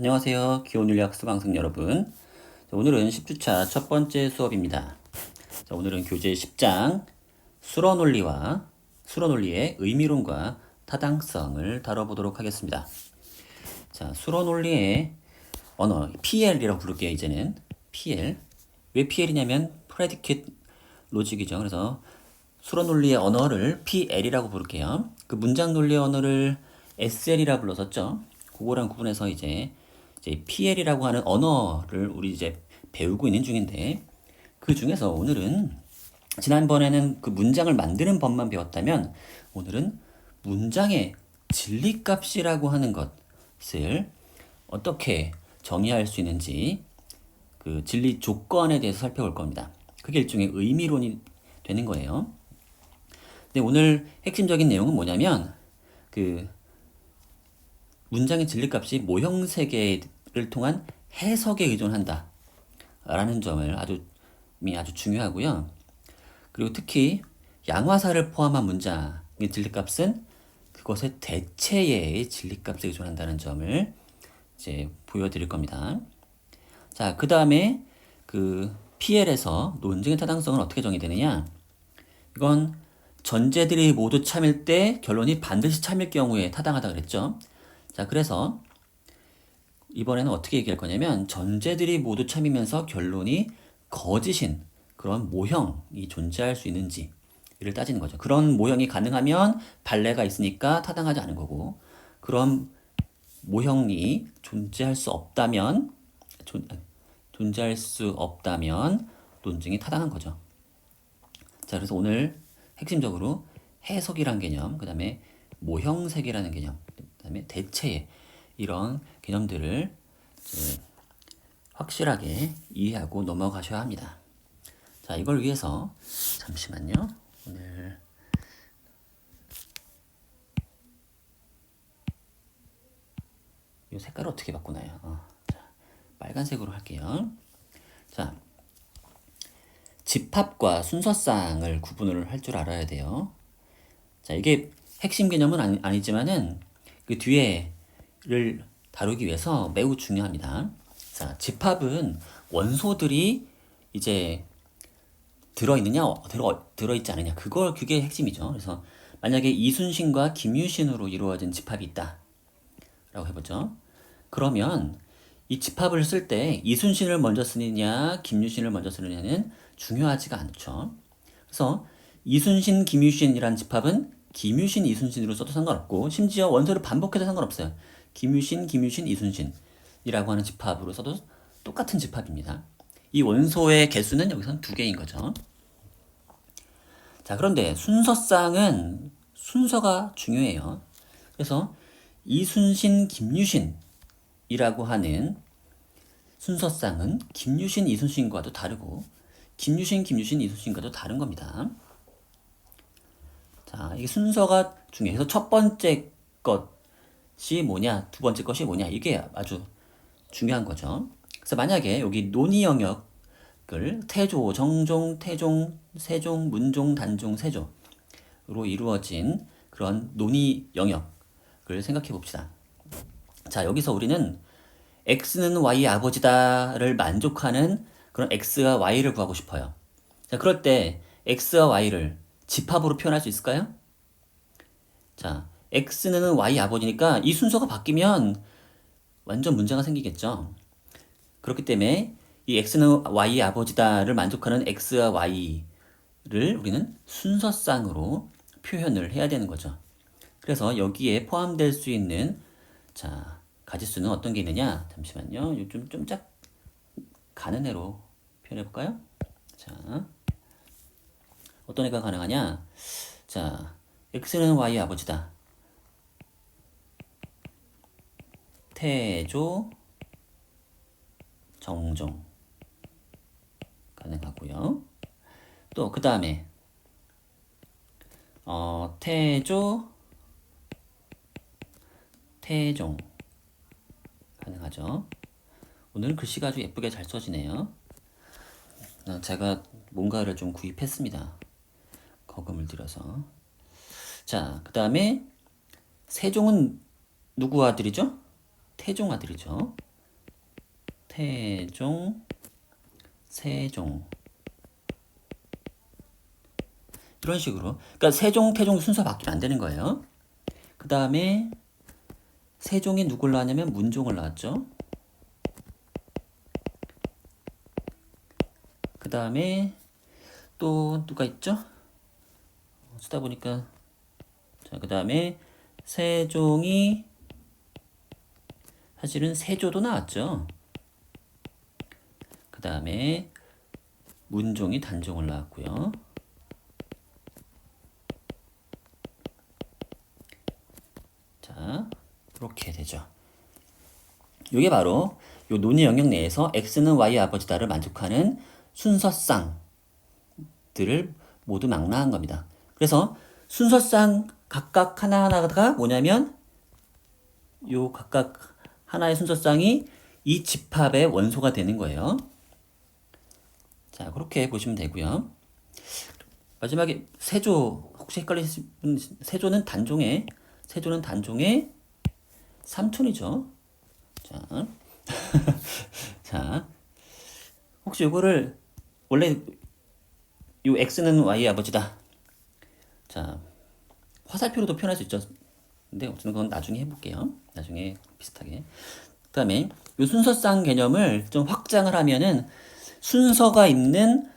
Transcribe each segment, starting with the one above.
안녕하세요. 기온윤리학 수강생 여러분. 오늘은 10주차 첫 번째 수업입니다. 오늘은 교재 10장 수로논리의 의미론과 타당성을 다뤄보도록 하겠습니다. 수로논리의 언어, PL이라고 부를게요. 이제는 PL. 왜 PL이냐면 Predicate Logic이죠. 그래서 수로논리의 언어를 PL이라고 부를게요. 그 문장 논리의 언어를 SL이라 불렀었죠. 그거랑 구분해서 이제 PL이라고 하는 언어를 우리 이제 배우고 있는 중인데, 그 중에서 오늘은 지난번에는 그 문장을 만드는 법만 배웠다면 오늘은 문장의 진리값이라고 하는 것을 어떻게 정의할 수 있는지 그 진리 조건에 대해서 살펴볼 겁니다. 그게 일종의 의미론이 되는 거예요. 근데 오늘 핵심적인 내용은 뭐냐면 그 문장의 진리값이 모형세계를 통한 해석에 의존한다 라는 점을 아주 중요하고요. 그리고 특히 양화사를 포함한 문장의 진리값은 그것의 대체의 진리값에 의존한다는 점을 이제 보여드릴 겁니다. 자, 그 다음에 그 PL에서 논증의 타당성은 어떻게 정의되느냐? 이건 전제들이 모두 참일 때 결론이 반드시 참일 경우에 타당하다 그랬죠. 자, 그래서 이번에는 어떻게 얘기할 거냐면 전제들이 모두 참이면서 결론이 거짓인 그런 모형이 존재할 수 있는지 이를 따지는 거죠. 그런 모형이 가능하면 발레가 있으니까 타당하지 않은 거고, 그런 모형이 존재할 수 없다면 논증이 타당한 거죠. 자, 그래서 오늘 핵심적으로 해석이란 개념, 그 다음에 모형세계라는 개념, 그 다음에 대체의 이런 개념들을 확실하게 이해하고 넘어가셔야 합니다. 자, 이걸 위해서 잠시만요. 오늘 이 색깔을 어떻게 바꾸나요? 자, 빨간색으로 할게요. 자, 집합과 순서쌍을 구분을 할 줄 알아야 돼요. 자, 이게 핵심 개념은 아니지만은 그 뒤에를 다루기 위해서 매우 중요합니다. 자, 집합은 원소들이 이제 들어있느냐, 들어있지 않느냐, 그게 핵심이죠. 그래서 만약에 이순신과 김유신으로 이루어진 집합이 있다 라고 해보죠. 그러면 이 집합을 쓸 때 이순신을 먼저 쓰느냐 김유신을 먼저 쓰느냐는 중요하지가 않죠. 그래서 이순신 김유신이란 집합은 김유신 이순신으로 써도 상관없고, 심지어 원소를 반복해도 상관없어요. 김유신 이순신이라고 하는 집합으로 써도 똑같은 집합입니다. 이 원소의 개수는 여기서는 2개인 거죠. 자, 그런데 순서쌍은 순서가 중요해요. 그래서 이순신 김유신이라고 하는 순서쌍은 김유신 이순신과도 다르고 김유신 이순신과도 다른 겁니다. 자, 이게 순서가 중요해서 첫 번째 것이 뭐냐, 두 번째 것이 뭐냐, 이게 아주 중요한 거죠. 그래서 만약에 여기 논의 영역을 태조, 정종, 태종, 세종, 문종, 단종, 세조로 이루어진 그런 논의 영역을 생각해 봅시다. 자, 여기서 우리는 x는 y의 아버지다를 만족하는 그런 x와 y를 구하고 싶어요. 자, 그럴 때 x와 y를 집합으로 표현할 수 있을까요? 자, x는 y 아버지니까 이 순서가 바뀌면 완전 문제가 생기겠죠. 그렇기 때문에 이 x는 y의 아버지다를 만족하는 x와 y를 우리는 순서쌍으로 표현을 해야 되는 거죠. 그래서 여기에 포함될 수 있는 자, 가지수는 어떤 게 있느냐? 잠시만요. 좀 짝 가는 애로 표현해 볼까요? 자, 어떤 애가 가능하냐? 자, x는 y의 아버지다. 태조, 정종 가능하고요. 또 그 다음에 태조, 태종 가능하죠. 오늘 글씨가 아주 예쁘게 잘 써지네요. 제가 뭔가를 좀 구입했습니다. 거금을 들여서. 자, 그 다음에 세종은 누구 아들이죠? 태종 아들이죠. 세종, 세종. 이런 식으로. 그러니까 세종, 태종 순서 바뀌면 안 되는 거예요. 그 다음에 세종이 누굴 낳았냐면 문종을 낳았죠. 그 다음에 또 누가 있죠? 쓰다 보니까 자, 그 다음에 세종이 사실은 세조도 나왔죠. 그 다음에 문종이 단종을 낳았고요. 자, 이렇게 되죠. 이게 바로 요 논의 영역 내에서 x는 y의 아버지다를 만족하는 순서쌍들을 모두 망라한 겁니다. 그래서 순서쌍 각각 하나하나가 뭐냐면 요 각각 하나의 순서쌍이 이 집합의 원소가 되는 거예요. 자, 그렇게 보시면 되고요. 마지막에 세조, 혹시 헷갈리신 분, 세조는 단종의 삼촌이죠. 자, 자, 혹시 요거를 원래 요 x는 y의 아버지다. 자, 화살표로도 표현할 수 있죠. 근데 어쨌든 그건 나중에 해볼게요. 나중에 비슷하게. 그 다음에 요 순서쌍 개념을 좀 확장을 하면은 순서가 있는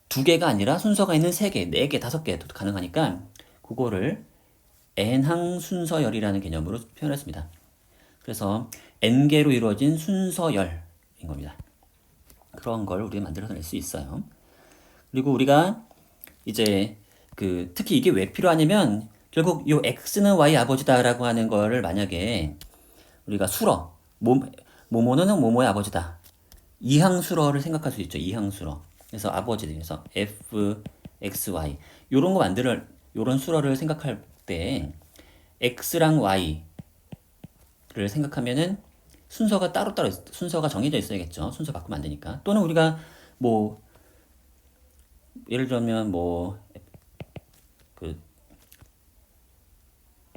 2개가 아니라 순서가 있는 3개, 4개, 5개도 가능하니까 그거를 n항 순서열이라는 개념으로 표현했습니다. 그래서 n개로 이루어진 순서열인 겁니다. 그런 걸 우리가 만들어낼 수 있어요. 그리고 우리가 이제 특히 이게 왜 필요하냐면 결국 요 x는 y 아버지다라고 하는 거를 만약에 우리가 수러 모모는 모모의 아버지다. 이항수러를 생각할 수 있죠. 이항수러. 그래서 아버지 그래서 f, x, y 요런 거 요런 수러를 생각할 때 x랑 y를 생각하면은 순서가 따로따로 순서가 정해져 있어야겠죠. 순서 바꾸면 안 되니까. 또는 우리가 뭐 예를 들면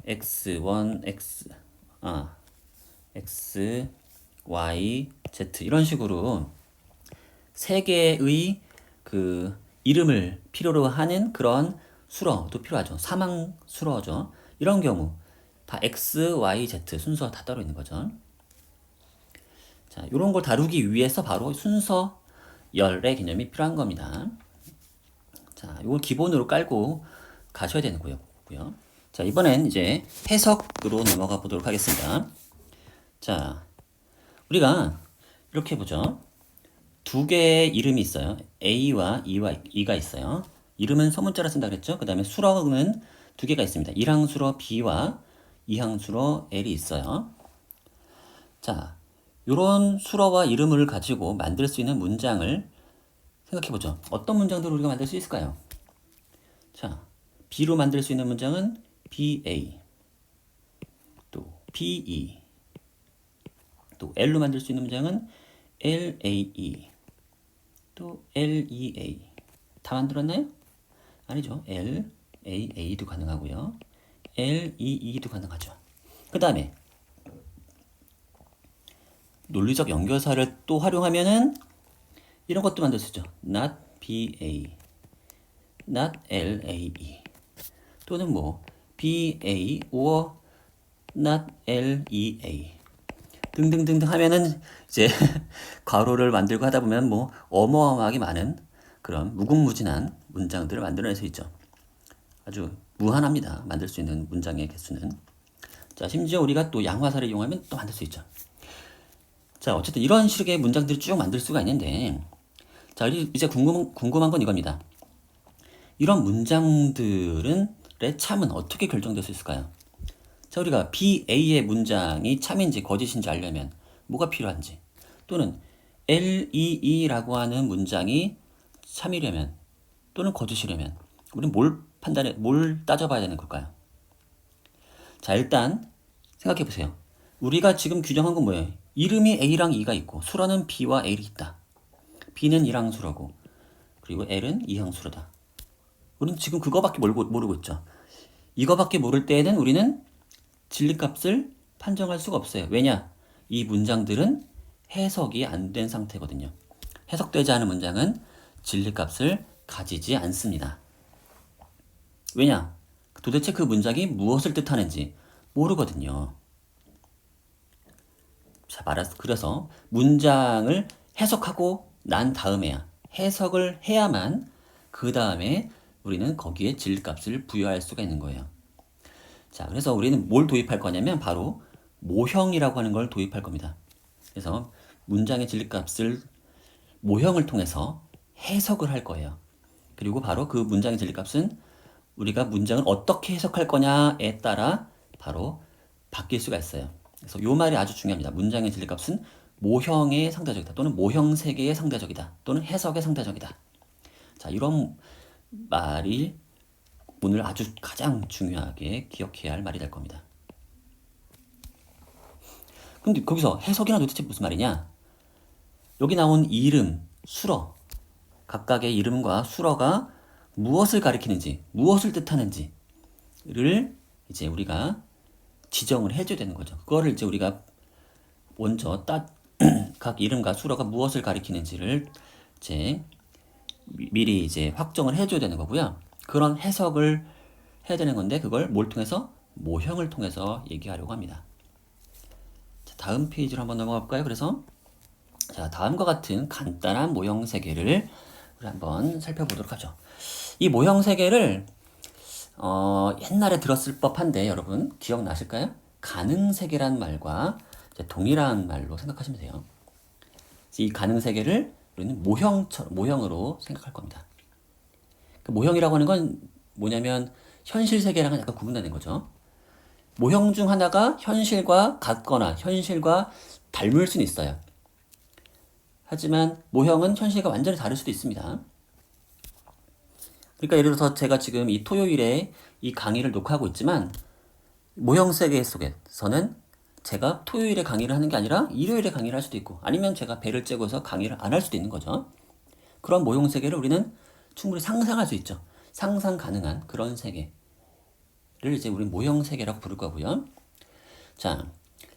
x1, x, y, z 이런 식으로 3개의 이름을 필요로 하는 그런 수러도 필요하죠. 사망 수러죠. 이런 경우 다 x, y, z 순서 다 따로 있는 거죠. 자, 이런 걸 다루기 위해서 바로 순서열의 개념이 필요한 겁니다. 자, 이걸 기본으로 깔고 가셔야 되는 거고요. 자, 이번엔 이제 해석으로 넘어가 보도록 하겠습니다. 자, 우리가 이렇게 보죠. 2개의 이름이 있어요. A와 E가 있어요. 이름은 소문자로 쓴다 그랬죠. 그 다음에 수러는 2개가 있습니다. 1항수러 B와 2항수러 L이 있어요. 자, 이런 수러와 이름을 가지고 만들 수 있는 문장을 생각해보죠. 어떤 문장들을 우리가 만들 수 있을까요? 자, B로 만들 수 있는 문장은 BA, 또 BE, 또 L로 만들 수 있는 문장은 LAE, 또 LEA. 다 만들었나요? 아니죠. LAA도 가능하고요. LEE도 가능하죠. 그 다음에 논리적 연결사를 또 활용하면은 이런 것도 만들 수 있죠. not BA, not LAE 또는 BA or not LEA 등등등등 하면은 이제 괄호를 만들고 하다 보면 어마어마하게 많은 그런 무궁무진한 문장들을 만들어낼 수 있죠. 아주 무한합니다. 만들 수 있는 문장의 개수는. 자, 심지어 우리가 또 양화사를 이용하면 또 만들 수 있죠. 자, 어쨌든 이런 식의 문장들을 쭉 만들 수가 있는데, 자, 이제 궁금한 건 이겁니다. 이런 문장들의 참은 어떻게 결정될 수 있을까요? 자, 우리가 BA의 문장이 참인지 거짓인지 알려면 뭐가 필요한지, 또는 LEE라고 하는 문장이 참이려면 또는 거짓이려면 우리는 뭘 따져봐야 되는 걸까요? 자, 일단 생각해 보세요. 우리가 지금 규정한 건 뭐예요? 이름이 A랑 E가 있고 수러는 B와 L이 있다. B는 1항수러고 그리고 L은 2항수러다. 우리는 지금 그거밖에 모르고 있죠. 이거밖에 모를 때에는 우리는 진리값을 판정할 수가 없어요. 왜냐? 이 문장들은 해석이 안 된 상태거든요. 해석되지 않은 문장은 진리값을 가지지 않습니다. 왜냐? 도대체 그 문장이 무엇을 뜻하는지 모르거든요. 자, 그래서 문장을 해석하고 난 다음에야 해석을 해야만 그 다음에 우리는 거기에 진리값을 부여할 수가 있는 거예요. 자, 그래서 우리는 뭘 도입할 거냐면 바로 모형이라고 하는 걸 도입할 겁니다. 그래서 문장의 진리값을 모형을 통해서 해석을 할 거예요. 그리고 바로 그 문장의 진리값은 우리가 문장을 어떻게 해석할 거냐에 따라 바로 바뀔 수가 있어요. 그래서 이 말이 아주 중요합니다. 문장의 진리값은 모형의 상대적이다 또는 모형 세계의 상대적이다 또는 해석의 상대적이다. 자, 이런 말이 오늘 아주 가장 중요하게 기억해야 할 말이 될 겁니다. 근데 거기서 해석이란 도대체 무슨 말이냐? 여기 나온 이름, 수러, 각각의 이름과 수러가 무엇을 가리키는지, 무엇을 뜻하는지를 이제 우리가 지정을 해줘야 되는 거죠. 그거를 이제 우리가 먼저 각 이름과 수러가 무엇을 가리키는지를 이제 미리 이제 확정을 해줘야 되는 거고요. 그런 해석을 해야 되는 건데 그걸 뭘 통해서? 모형을 통해서 얘기하려고 합니다. 자, 다음 페이지로 한번 넘어가 볼까요? 그래서 자, 다음과 같은 간단한 모형 세계를 우리 한번 살펴보도록 하죠. 이 모형 세계를 옛날에 들었을 법한데 여러분 기억나실까요? 가능 세계란 말과 동일한 말로 생각하시면 돼요. 이 가능 세계를 우리는 모형으로 생각할 겁니다. 그 모형이라고 하는 건 뭐냐면 현실 세계랑은 약간 구분되는 거죠. 모형 중 하나가 현실과 같거나 현실과 닮을 수는 있어요. 하지만 모형은 현실과 완전히 다를 수도 있습니다. 그러니까 예를 들어서 제가 지금 이 토요일에 이 강의를 녹화하고 있지만 모형 세계 속에서는 제가 토요일에 강의를 하는 게 아니라 일요일에 강의를 할 수도 있고 아니면 제가 배를 째고 해서 강의를 안 할 수도 있는 거죠. 그런 모형 세계를 우리는 충분히 상상할 수 있죠. 상상 가능한 그런 세계를 이제 우리 모형 세계라고 부를 거고요. 자,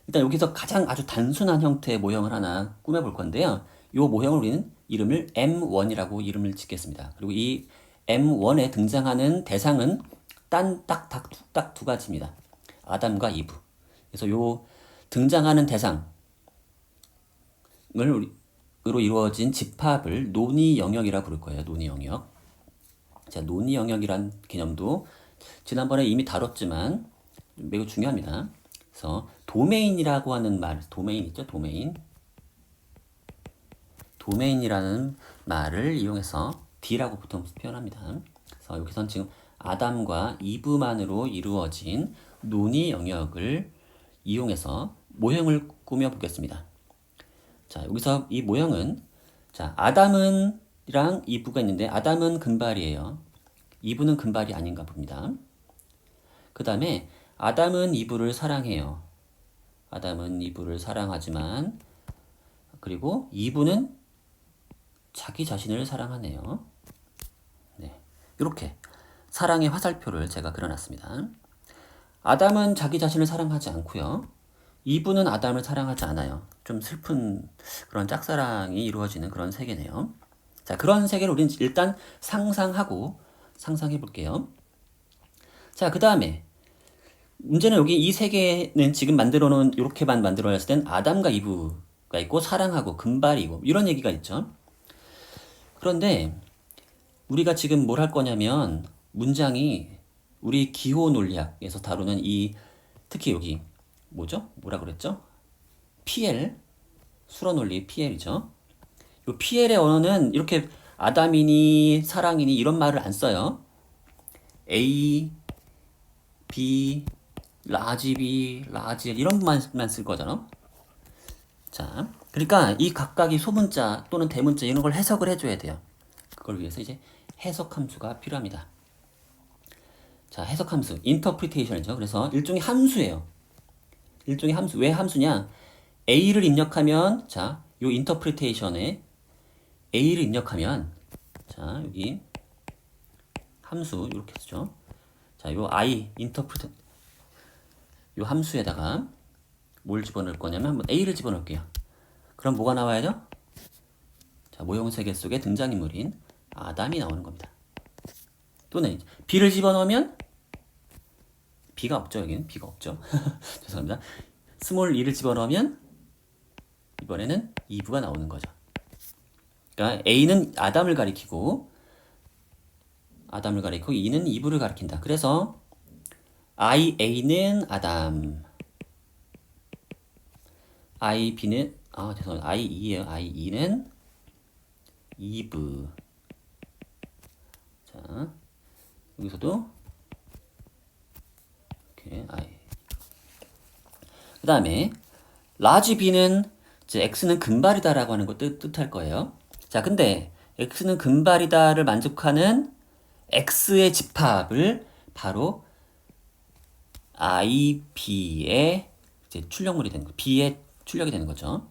일단 여기서 가장 아주 단순한 형태의 모형을 하나 꾸며볼 건데요. 이 모형을 우리는 이름을 M1이라고 이름을 짓겠습니다. 그리고 이 M1에 등장하는 대상은 딱 두 가지입니다. 아담과 이브. 그래서 요 등장하는 대상으로 이루어진 집합을 논의 영역이라고 부를 거예요. 논의 영역. 자, 논의 영역이란 개념도 지난번에 이미 다뤘지만 매우 중요합니다. 그래서 도메인이라고 하는 말, 도메인 있죠? 도메인이라는 말을 이용해서 D라고 보통 표현합니다. 그래서 여기서는 지금 아담과 이브만으로 이루어진 논의 영역을 이용해서 모형을 꾸며 보겠습니다. 자, 여기서 이 모형은 자, 아담은이랑 이브가 있는데 아담은 금발이에요. 이브는 금발이 아닌가 봅니다. 그 다음에 아담은 이브를 사랑해요. 아담은 이브를 사랑하지만 그리고 이브는 자기 자신을 사랑하네요. 네, 이렇게 사랑의 화살표를 제가 그려놨습니다. 아담은 자기 자신을 사랑하지 않고요. 이브는 아담을 사랑하지 않아요. 좀 슬픈 그런 짝사랑이 이루어지는 그런 세계네요. 자, 그런 세계를 우리는 일단 상상해 볼게요. 자, 그 다음에 문제는 여기 이 세계는 지금 만들어놓은 이렇게만 만들어놨을 땐 아담과 이브가 있고 사랑하고 금발이고 이런 얘기가 있죠. 그런데 우리가 지금 뭘 할 거냐면 문장이 우리 기호 논리학에서 다루는 이 특히 여기 뭐죠? 뭐라 그랬죠? PL 수러 논리 PL이죠. 이 PL의 언어는 이렇게 아담이니 사랑이니 이런 말을 안 써요. A, B, 라지 B, 라지 L 이런 말만 쓸 거잖아. 자, 그러니까 이 각각의 소문자 또는 대문자 이런 걸 해석을 해줘야 돼요. 그걸 위해서 이제 해석 함수가 필요합니다. 자, 해석 함수, interpretation이죠. 그래서 일종의 함수예요. 일종의 함수. 왜 함수냐? A를 입력하면, 자, 요 interpretation에 A를 입력하면, 자, 여기 함수 이렇게 쓰죠. 자, 요 I interpret 요 함수에다가 뭘 집어넣을 거냐면 한번 A를 집어넣을게요. 그럼 뭐가 나와야죠? 자, 모형세계 속의 등장인물인 아담이 나오는 겁니다. 또는 B를 집어넣으면 B가 없죠. 여기는 B가 없죠. 죄송합니다. 스몰 e를 집어넣으면 이번에는 이브가 나오는 거죠. 그러니까 A는 아담을 가리키고 E는 이브를 가리킨다. 그래서 IA는 아담, IB는 죄송합니다. IE예요. IE는 이브. 자, 여기서도 이렇게 I. 그 다음에 라지 B는 이제 X는 금발이다라고 하는 거 뜻할 거예요. 자, 근데 X는 금발이다를 만족하는 X의 집합을 바로 IB의 이제 출력물이 되는 거, B의 출력이 되는 거죠.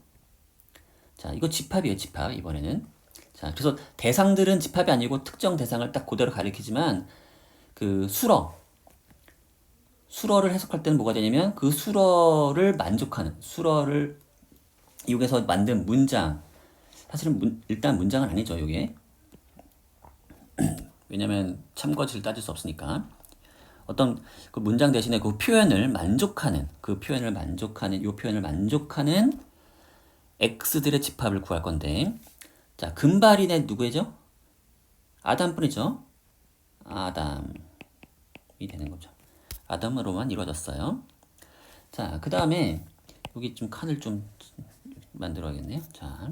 자, 이거 집합이에요, 집합, 이번에는. 자, 그래서 대상들은 집합이 아니고 특정 대상을 딱 그대로 가리키지만, 그 수러를 해석할 때는 뭐가 되냐면, 그 수러를 만족하는, 수러를 이용해서 만든 문장, 사실은 일단 문장은 아니죠, 이게. 왜냐면 참거짓을 따질 수 없으니까. 어떤 그 문장 대신에 그 표현을 만족하는, 요 표현을 만족하는 X들의 집합을 구할 건데, 자, 금발인의 누구죠? 아담뿐이죠. 아담이 되는 거죠. 아담으로만 이루어졌어요. 자, 그 다음에 여기 좀 칸을 좀 만들어야겠네요. 자,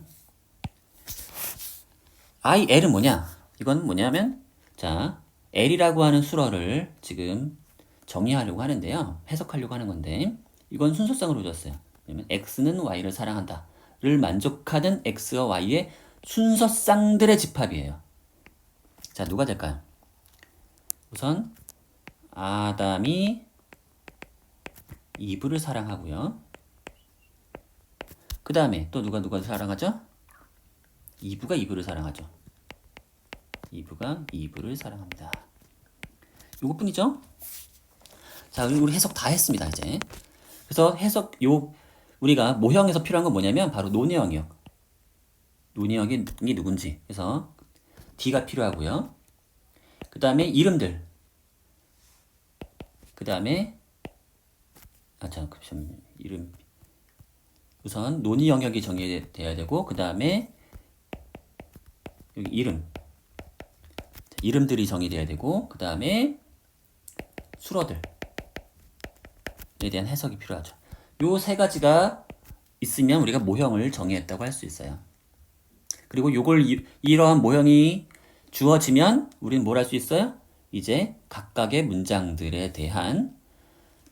IL은 뭐냐? 이건 뭐냐면, 자, L이라고 하는 수러를 지금 정의하려고 하는데요. 해석하려고 하는 건데, 이건 순서상으로 줬어요. 왜냐면 X는 Y를 사랑한다를 만족하는 X와 Y의 순서쌍들의 집합이에요. 자, 누가 될까요? 우선 아담이 이브를 사랑하고요. 그 다음에 또 누가 사랑하죠? 이브가 이브를 사랑하죠. 이브가 이브를 사랑합니다. 요것뿐이죠? 자, 우리 해석 다 했습니다, 이제. 그래서 우리가 모형에서 필요한 건 뭐냐면 바로 논의 영역. 논의 영역이 누군지. 그래서 D가 필요하고요. 그 다음에 이름들. 그 다음에 이름. 우선 논의 영역이 정의돼야 되고, 그 다음에 여기 이름들이 정의돼야 되고, 그 다음에 수러들에 대한 해석이 필요하죠. 요 세 가지가 있으면 우리가 모형을 정의했다고 할 수 있어요. 그리고 이러한 모형이 주어지면 우리는 뭘 할 수 있어요? 이제 각각의 문장들에 대한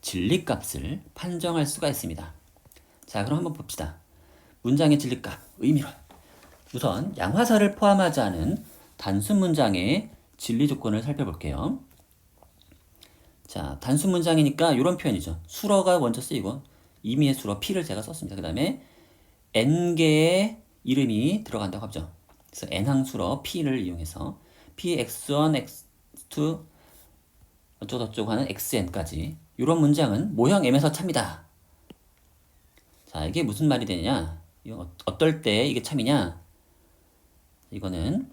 진리값을 판정할 수가 있습니다. 자, 그럼 한번 봅시다. 문장의 진리값, 의미론. 우선 양화사를 포함하지 않은 단순 문장의 진리 조건을 살펴볼게요. 자, 단순 문장이니까 이런 표현이죠. 수러가 먼저 쓰이고 임의의 수러 P를 제가 썼습니다. 그 다음에 N개의 이름이 들어간다고 하죠. 그래서 N항 수러 P를 이용해서 P(x1), x2 어쩌고저쩌고 하는 xn까지 이런 문장은 모형 M에서 참이다. 자, 이게 무슨 말이 되냐? 어떨 때 이게 참이냐? 이거는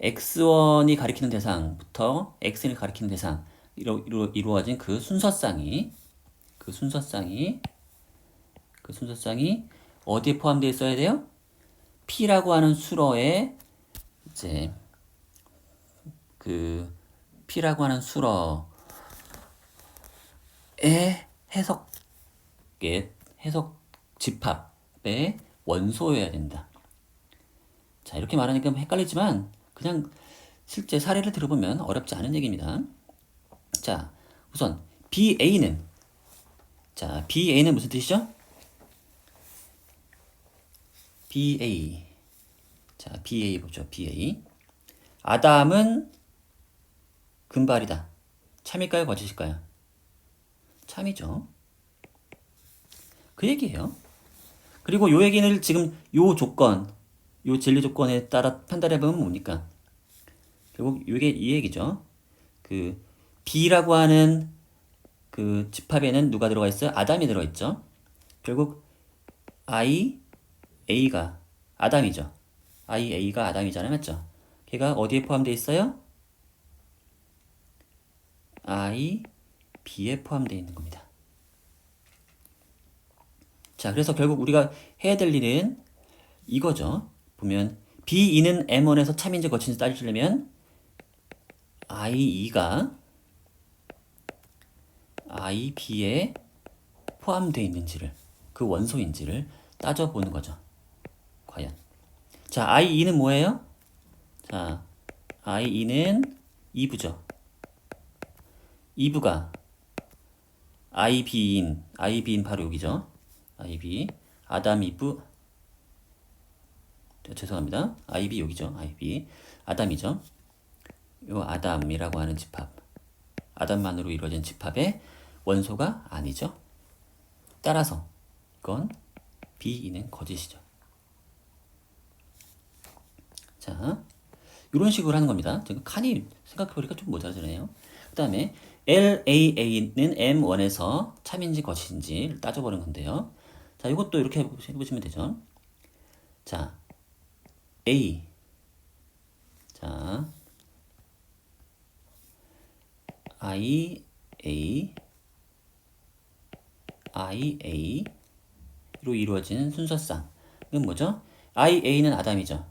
x1이 가리키는 대상부터 xn이 가리키는 대상 이루어진 그 순서쌍이 어디에 포함되어 있어야 돼요? P라고 하는 수러에 이제 그 P라고 하는 수러의 해석 집합의 원소여야 된다. 자, 이렇게 말하니까 헷갈리지만 그냥 실제 사례를 들어보면 어렵지 않은 얘기입니다. 자, 우선 BA는 무슨 뜻이죠? BA. 자, BA 보죠. BA. 아담은 금발이다. 참일까요? 거짓일까요? 참이죠. 그 얘기예요. 그리고 요 얘기를 지금 요 진리 조건에 따라 판단해보면 뭡니까? 결국 이게 이 얘기죠. 그 B라고 하는 그 집합에는 누가 들어가 있어요? 아담이 들어있죠. 결국 I, A가 아담이죠. A가 아담이잖아요. 맞죠? 걔가 어디에 포함되어 있어요? B에 포함되어 있는 겁니다. 자, 그래서 결국 우리가 해야 될 일은 이거죠. 보면 B2는 M1에서 참인지 거친지 따지려면 I2가 IB에 포함되어 있는지를, 그 원소인지를 따져보는 거죠. 과연. 자, I2는 뭐예요? 자, I2는 2부죠. 2부가 IB인 바로 여기죠. IB, 아담 2부, 죄송합니다. IB 여기죠. IB, 아담이죠. 요 아담이라고 하는 집합, 아담만으로 이루어진 집합의 원소가 아니죠. 따라서 이건 B2는 거짓이죠. 자, 이런 식으로 하는 겁니다. 지금 칸이 생각해보니까 좀 모자라잖아요. 그 다음에 LAA는 M1에서 참인지 거짓인지 따져보는 건데요. 자, 이것도 이렇게 해보시면 되죠. 자, A. 자, IA로 이루어지는 순서상. 이건 뭐죠? IA는 아담이죠.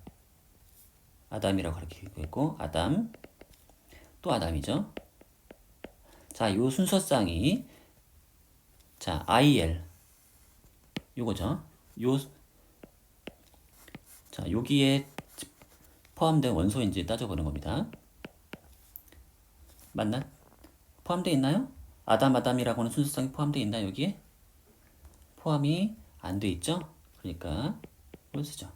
아담이라고 가르치고 있고, 아담, 또 아담이죠. 자, 요 순서상이, 자, IL, 요거죠. 자, 여기에 포함된 원소인지 따져보는 겁니다. 맞나? 포함되어 있나요? 아담이라고 하는 순서상이 포함되어 있나요, 여기에? 포함이 안 돼 있죠? 그러니까, 이걸 쓰죠.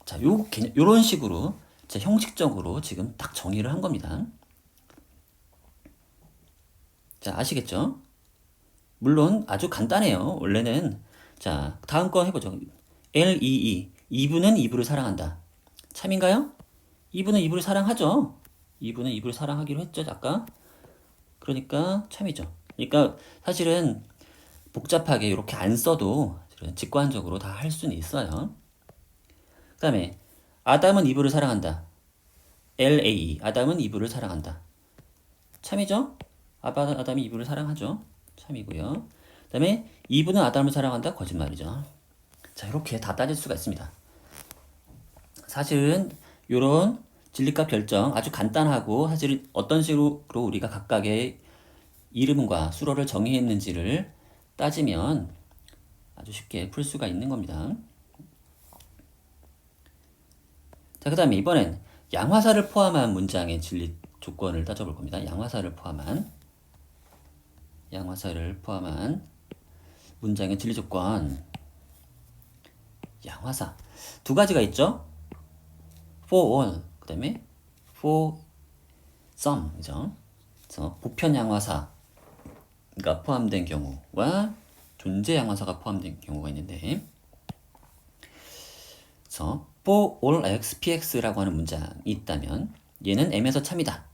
자, 요런 식으로, 자, 형식적으로 지금 딱 정의를 한 겁니다. 자, 아시겠죠? 물론 아주 간단해요. 원래는. 자, 다음 거 해보죠. LEE. 2부는 2부를 사랑한다. 참인가요? 2부는 2부를 사랑하죠. 2부는 2부를 사랑하기로 했죠, 아까. 그러니까 참이죠. 그러니까 사실은 복잡하게 이렇게 안 써도 직관적으로 다 할 수는 있어요. 그 다음에 아담은 이브를 사랑한다. LAE. 아담은 이브를 사랑한다. 참이죠? 아담이 이브를 사랑하죠. 참이고요. 그 다음에 이브는 아담을 사랑한다. 거짓말이죠. 자, 이렇게 다 따질 수가 있습니다. 사실은 이런 진리값 결정 아주 간단하고, 사실 어떤 식으로 우리가 각각의 이름과 수로를 정의했는지를 따지면 아주 쉽게 풀 수가 있는 겁니다. 자, 그 다음에 이번엔 양화사를 포함한 문장의 진리 조건을 따져볼 겁니다. 양화사를 포함한 문장의 진리 조건. 양화사 두 가지가 있죠. for all, 그 다음에 for some, 그죠? 그래서 보편 양화사가 포함된 경우와 존재 양화사가 포함된 경우가 있는데, 그래서 for all x, px라고 하는 문장이 있다면 얘는 m에서 참이다.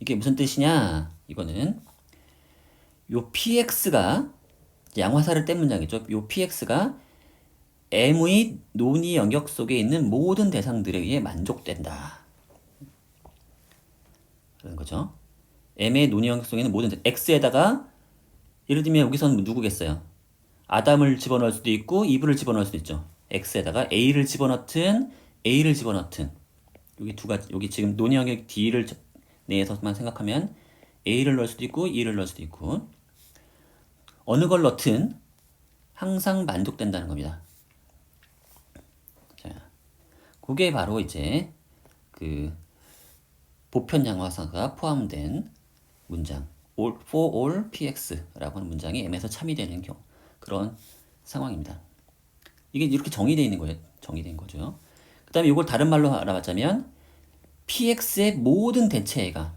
이게 무슨 뜻이냐? 이거는 요 px가 양화사를 뗀 문장이죠. 요 px가 m의 논의 영역 속에 있는 모든 대상들에 의해 만족된다. 그런 거죠. m의 논의 영역 속에 있는 모든 x에다가, 예를 들면 여기서는 누구겠어요? 아담을 집어넣을 수도 있고 이브를 집어넣을 수도 있죠. x에다가 a를 집어넣든 a를 집어넣든, 여기 두 가지, 여기 지금 논의 영역 d를 내에서만 생각하면 a를 넣을 수도 있고 e를 넣을 수도 있고, 어느 걸 넣든 항상 만족된다는 겁니다. 자, 그게 바로 이제 그 보편 양화사가 포함된 문장, for all px라고 하는 문장이 m에서 참이 되는 경우, 그런 상황입니다. 이게 이렇게 정의되어 있는 거예요. 정의된 거죠. 그 다음에 이걸 다른 말로 알아봤자면 px의 모든 대체가,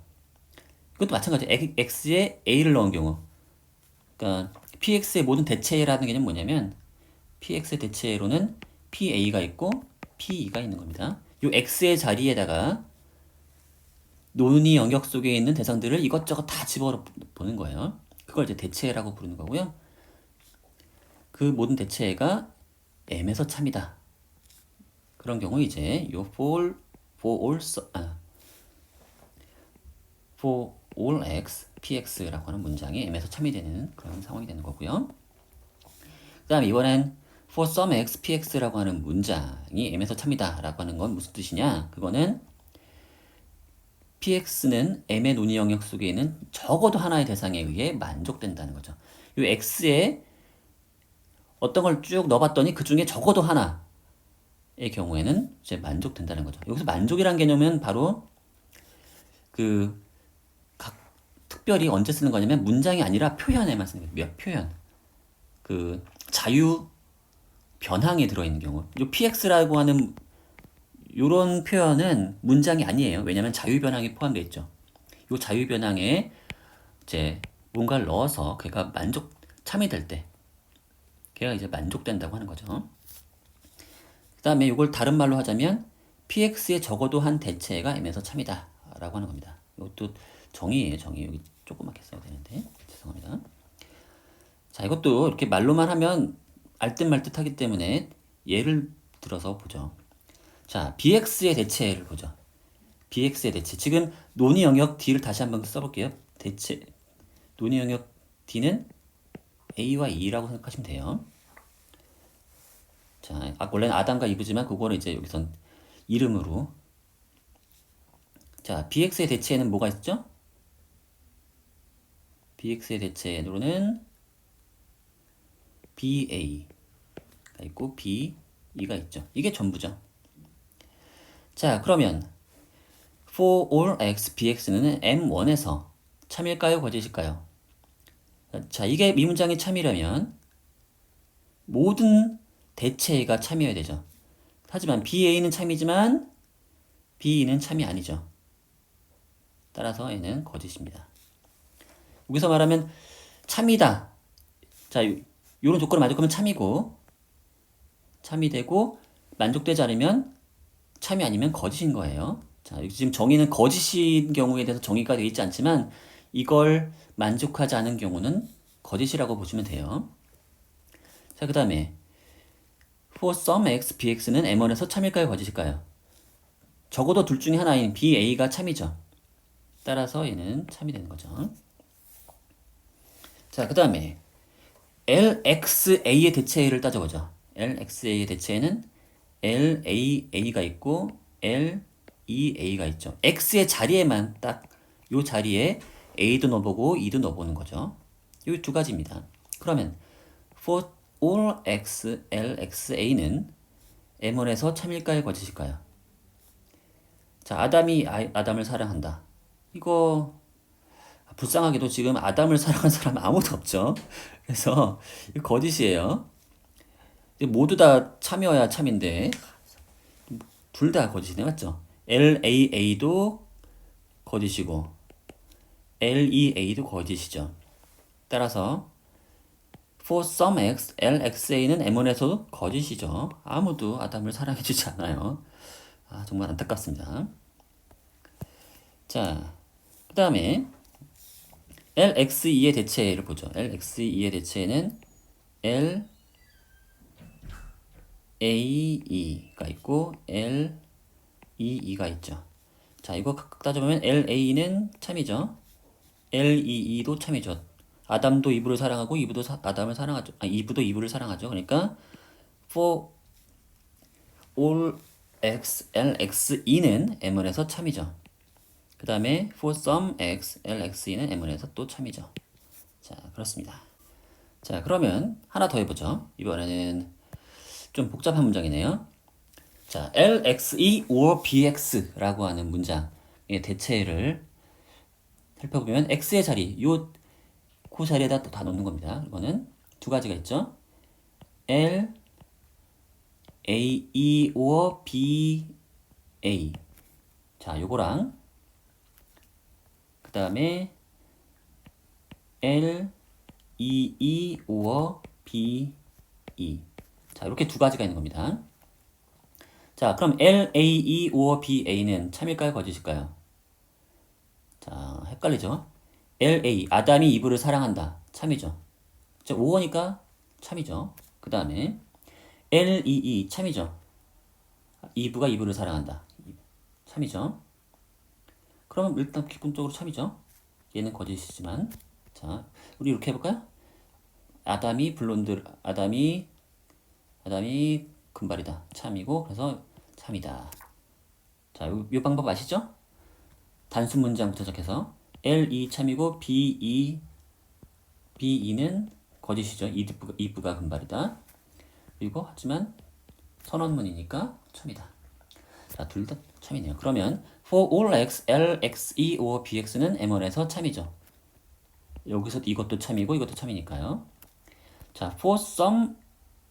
이것도 마찬가지예요. x에 a를 넣은 경우, 그러니까 px의 모든 대체라는 개념은 뭐냐면 px의 대체로는 pa가 있고 pe가 있는 겁니다. 이 x의 자리에다가 논의 영역 속에 있는 대상들을 이것저것 다 집어보는 거예요. 그걸 이제 대체라고 부르는 거고요. 그 모든 대체가 M에서 참이다. 그런 경우 이제 요 for all x, px라고 하는 문장이 M에서 참이 되는 그런 상황이 되는 거고요. 그 다음에 이번엔 for some x, px라고 하는 문장이 M에서 참이다 라고 하는 건 무슨 뜻이냐? 그거는 px는 M의 논의 영역 속에 있는 적어도 하나의 대상에 의해 만족된다는 거죠. 이 x에 어떤 걸 쭉 넣어봤더니 그 중에 적어도 하나의 경우에는 이제 만족된다는 거죠. 여기서 만족이란 개념은 바로 그 특별히 언제 쓰는 거냐면 문장이 아니라 표현에만 쓰는 거예요. 표현. 그 자유 변항에 들어있는 경우. 이 px라고 하는 이런 표현은 문장이 아니에요. 왜냐하면 자유 변항이 포함되어 있죠. 이 자유 변항에 이제 뭔가를 넣어서 걔가 참이될 때 걔가 이제 만족된다고 하는 거죠. 그 다음에 이걸 다른 말로 하자면 px의 적어도 한 대체가 M에서 참이다 라고 하는 겁니다. 이것도 정의예요. 정의. 여기 조그맣게 써야 되는데 죄송합니다. 자, 이것도 이렇게 말로만 하면 알듯 말듯 하기 때문에 예를 들어서 보죠. 자, bx의 대체를 보죠. bx의 대체. 지금 논의 영역 d를 다시 한번 써볼게요. 대체 논의 영역 d는 a와 e라고 생각하시면 돼요. 자, 원래는 아담과 이브지만 그거를 이제 여기선 이름으로. 자, bx의 대체에는 뭐가 있죠? bx의 대체로는 ba가 있고 be가 있죠. 이게 전부죠. 자, 그러면 for all x, bx는 M1에서 참일까요? 거짓일까요? 자, 이게 이 문장이 참이라면 모든 대체가 참이어야 되죠. 하지만 BA는 참이지만 B는 참이 아니죠. 따라서 얘는 거짓입니다. 여기서 말하면 참이다. 자, 요런 조건을 만족하면 참이고 참이 되고 만족되지 않으면 참이 아니면 거짓인 거예요. 자, 지금 정의는 거짓인 경우에 대해서 정의가 되어 있지 않지만 이걸 만족하지 않은 경우는 거짓이라고 보시면 돼요. 자, 그 다음에 for some x, bx는 M1에서 참일까요? 거짓일까요? 적어도 둘 중에 하나인 BA가 참이죠. 따라서 얘는 참이 되는 거죠. 자, 그 다음에 LXA의 대체를 따져보죠. LXA의 대체에는 LAA가 있고 LEA가 있죠. X의 자리에만 딱 요 자리에 A도 넣어보고 E도 넣어보는 거죠. 이 두 가지입니다. 그러면 for all X, LXA는 M1에서 참일까요? 거짓일까요? 자, 아담이 아담을 사랑한다. 이거 불쌍하게도 지금 아담을 사랑하는 사람은 아무도 없죠. 그래서 이거 거짓이에요. 모두 다 참여야 참인데 둘 다 거짓이네, 맞죠? LAA도 거짓이고 LEA도 거짓이죠. 따라서 for some x, LXA는 M1에서도 거짓이죠. 아무도 아담을 사랑해주지 않아요. 아, 정말 안타깝습니다. 자, 그 다음에 LXE의 대체를 보죠. LXE의 대체는 LAE가 있고 LEE가 있죠. 자, 이거 각각 따져보면 LA는 참이죠. LEE도 참이죠. 아담도 이브를 사랑하고 이브도 아담을 사랑하죠. 이브도 이브를 사랑하죠. 그러니까 for all x, LXE는 M1에서 참이죠. 그 다음에 for some x, LXE는 M1에서 또 참이죠. 자, 그렇습니다. 자, 그러면 하나 더 해보죠. 이번에는 좀 복잡한 문장이네요. 자, LXE or BX라고 하는 문장의 대체를 살펴보면 X의 자리, 그 자리에다 또 다 넣는 겁니다. 이거는 두 가지가 있죠. L, A, E or B, A. 자, 요거랑 그 다음에 L, E, E or B, E. 자, 이렇게 두 가지가 있는 겁니다. 자, 그럼 L, A, E or B, A는 참일까요? 거짓일까요? 자, 헷갈리죠? L, A, 아담이 이브를 사랑한다. 참이죠. 자, 5어니까 참이죠. 그 다음에 L-E-E 참이죠. 이브가 이브를 사랑한다. 참이죠. 그러면 일단 기본적으로 참이죠. 얘는 거짓이지만. 자, 우리 이렇게 해볼까요? 아담이 금발이다. 참이고, 그래서 참이다. 자, 요 방법 아시죠? 단순 문장부터 시작해서 L-E 참이고 B-E는 거짓이죠. 이브가 금발이다. 그리고 하지만 선언문이니까 참이다. 자, 둘 다 참이네요. 그러면 for all x, L, x, E, or bx는 M1에서 참이죠. 여기서 이것도 참이고 이것도 참이니까요. 자, for some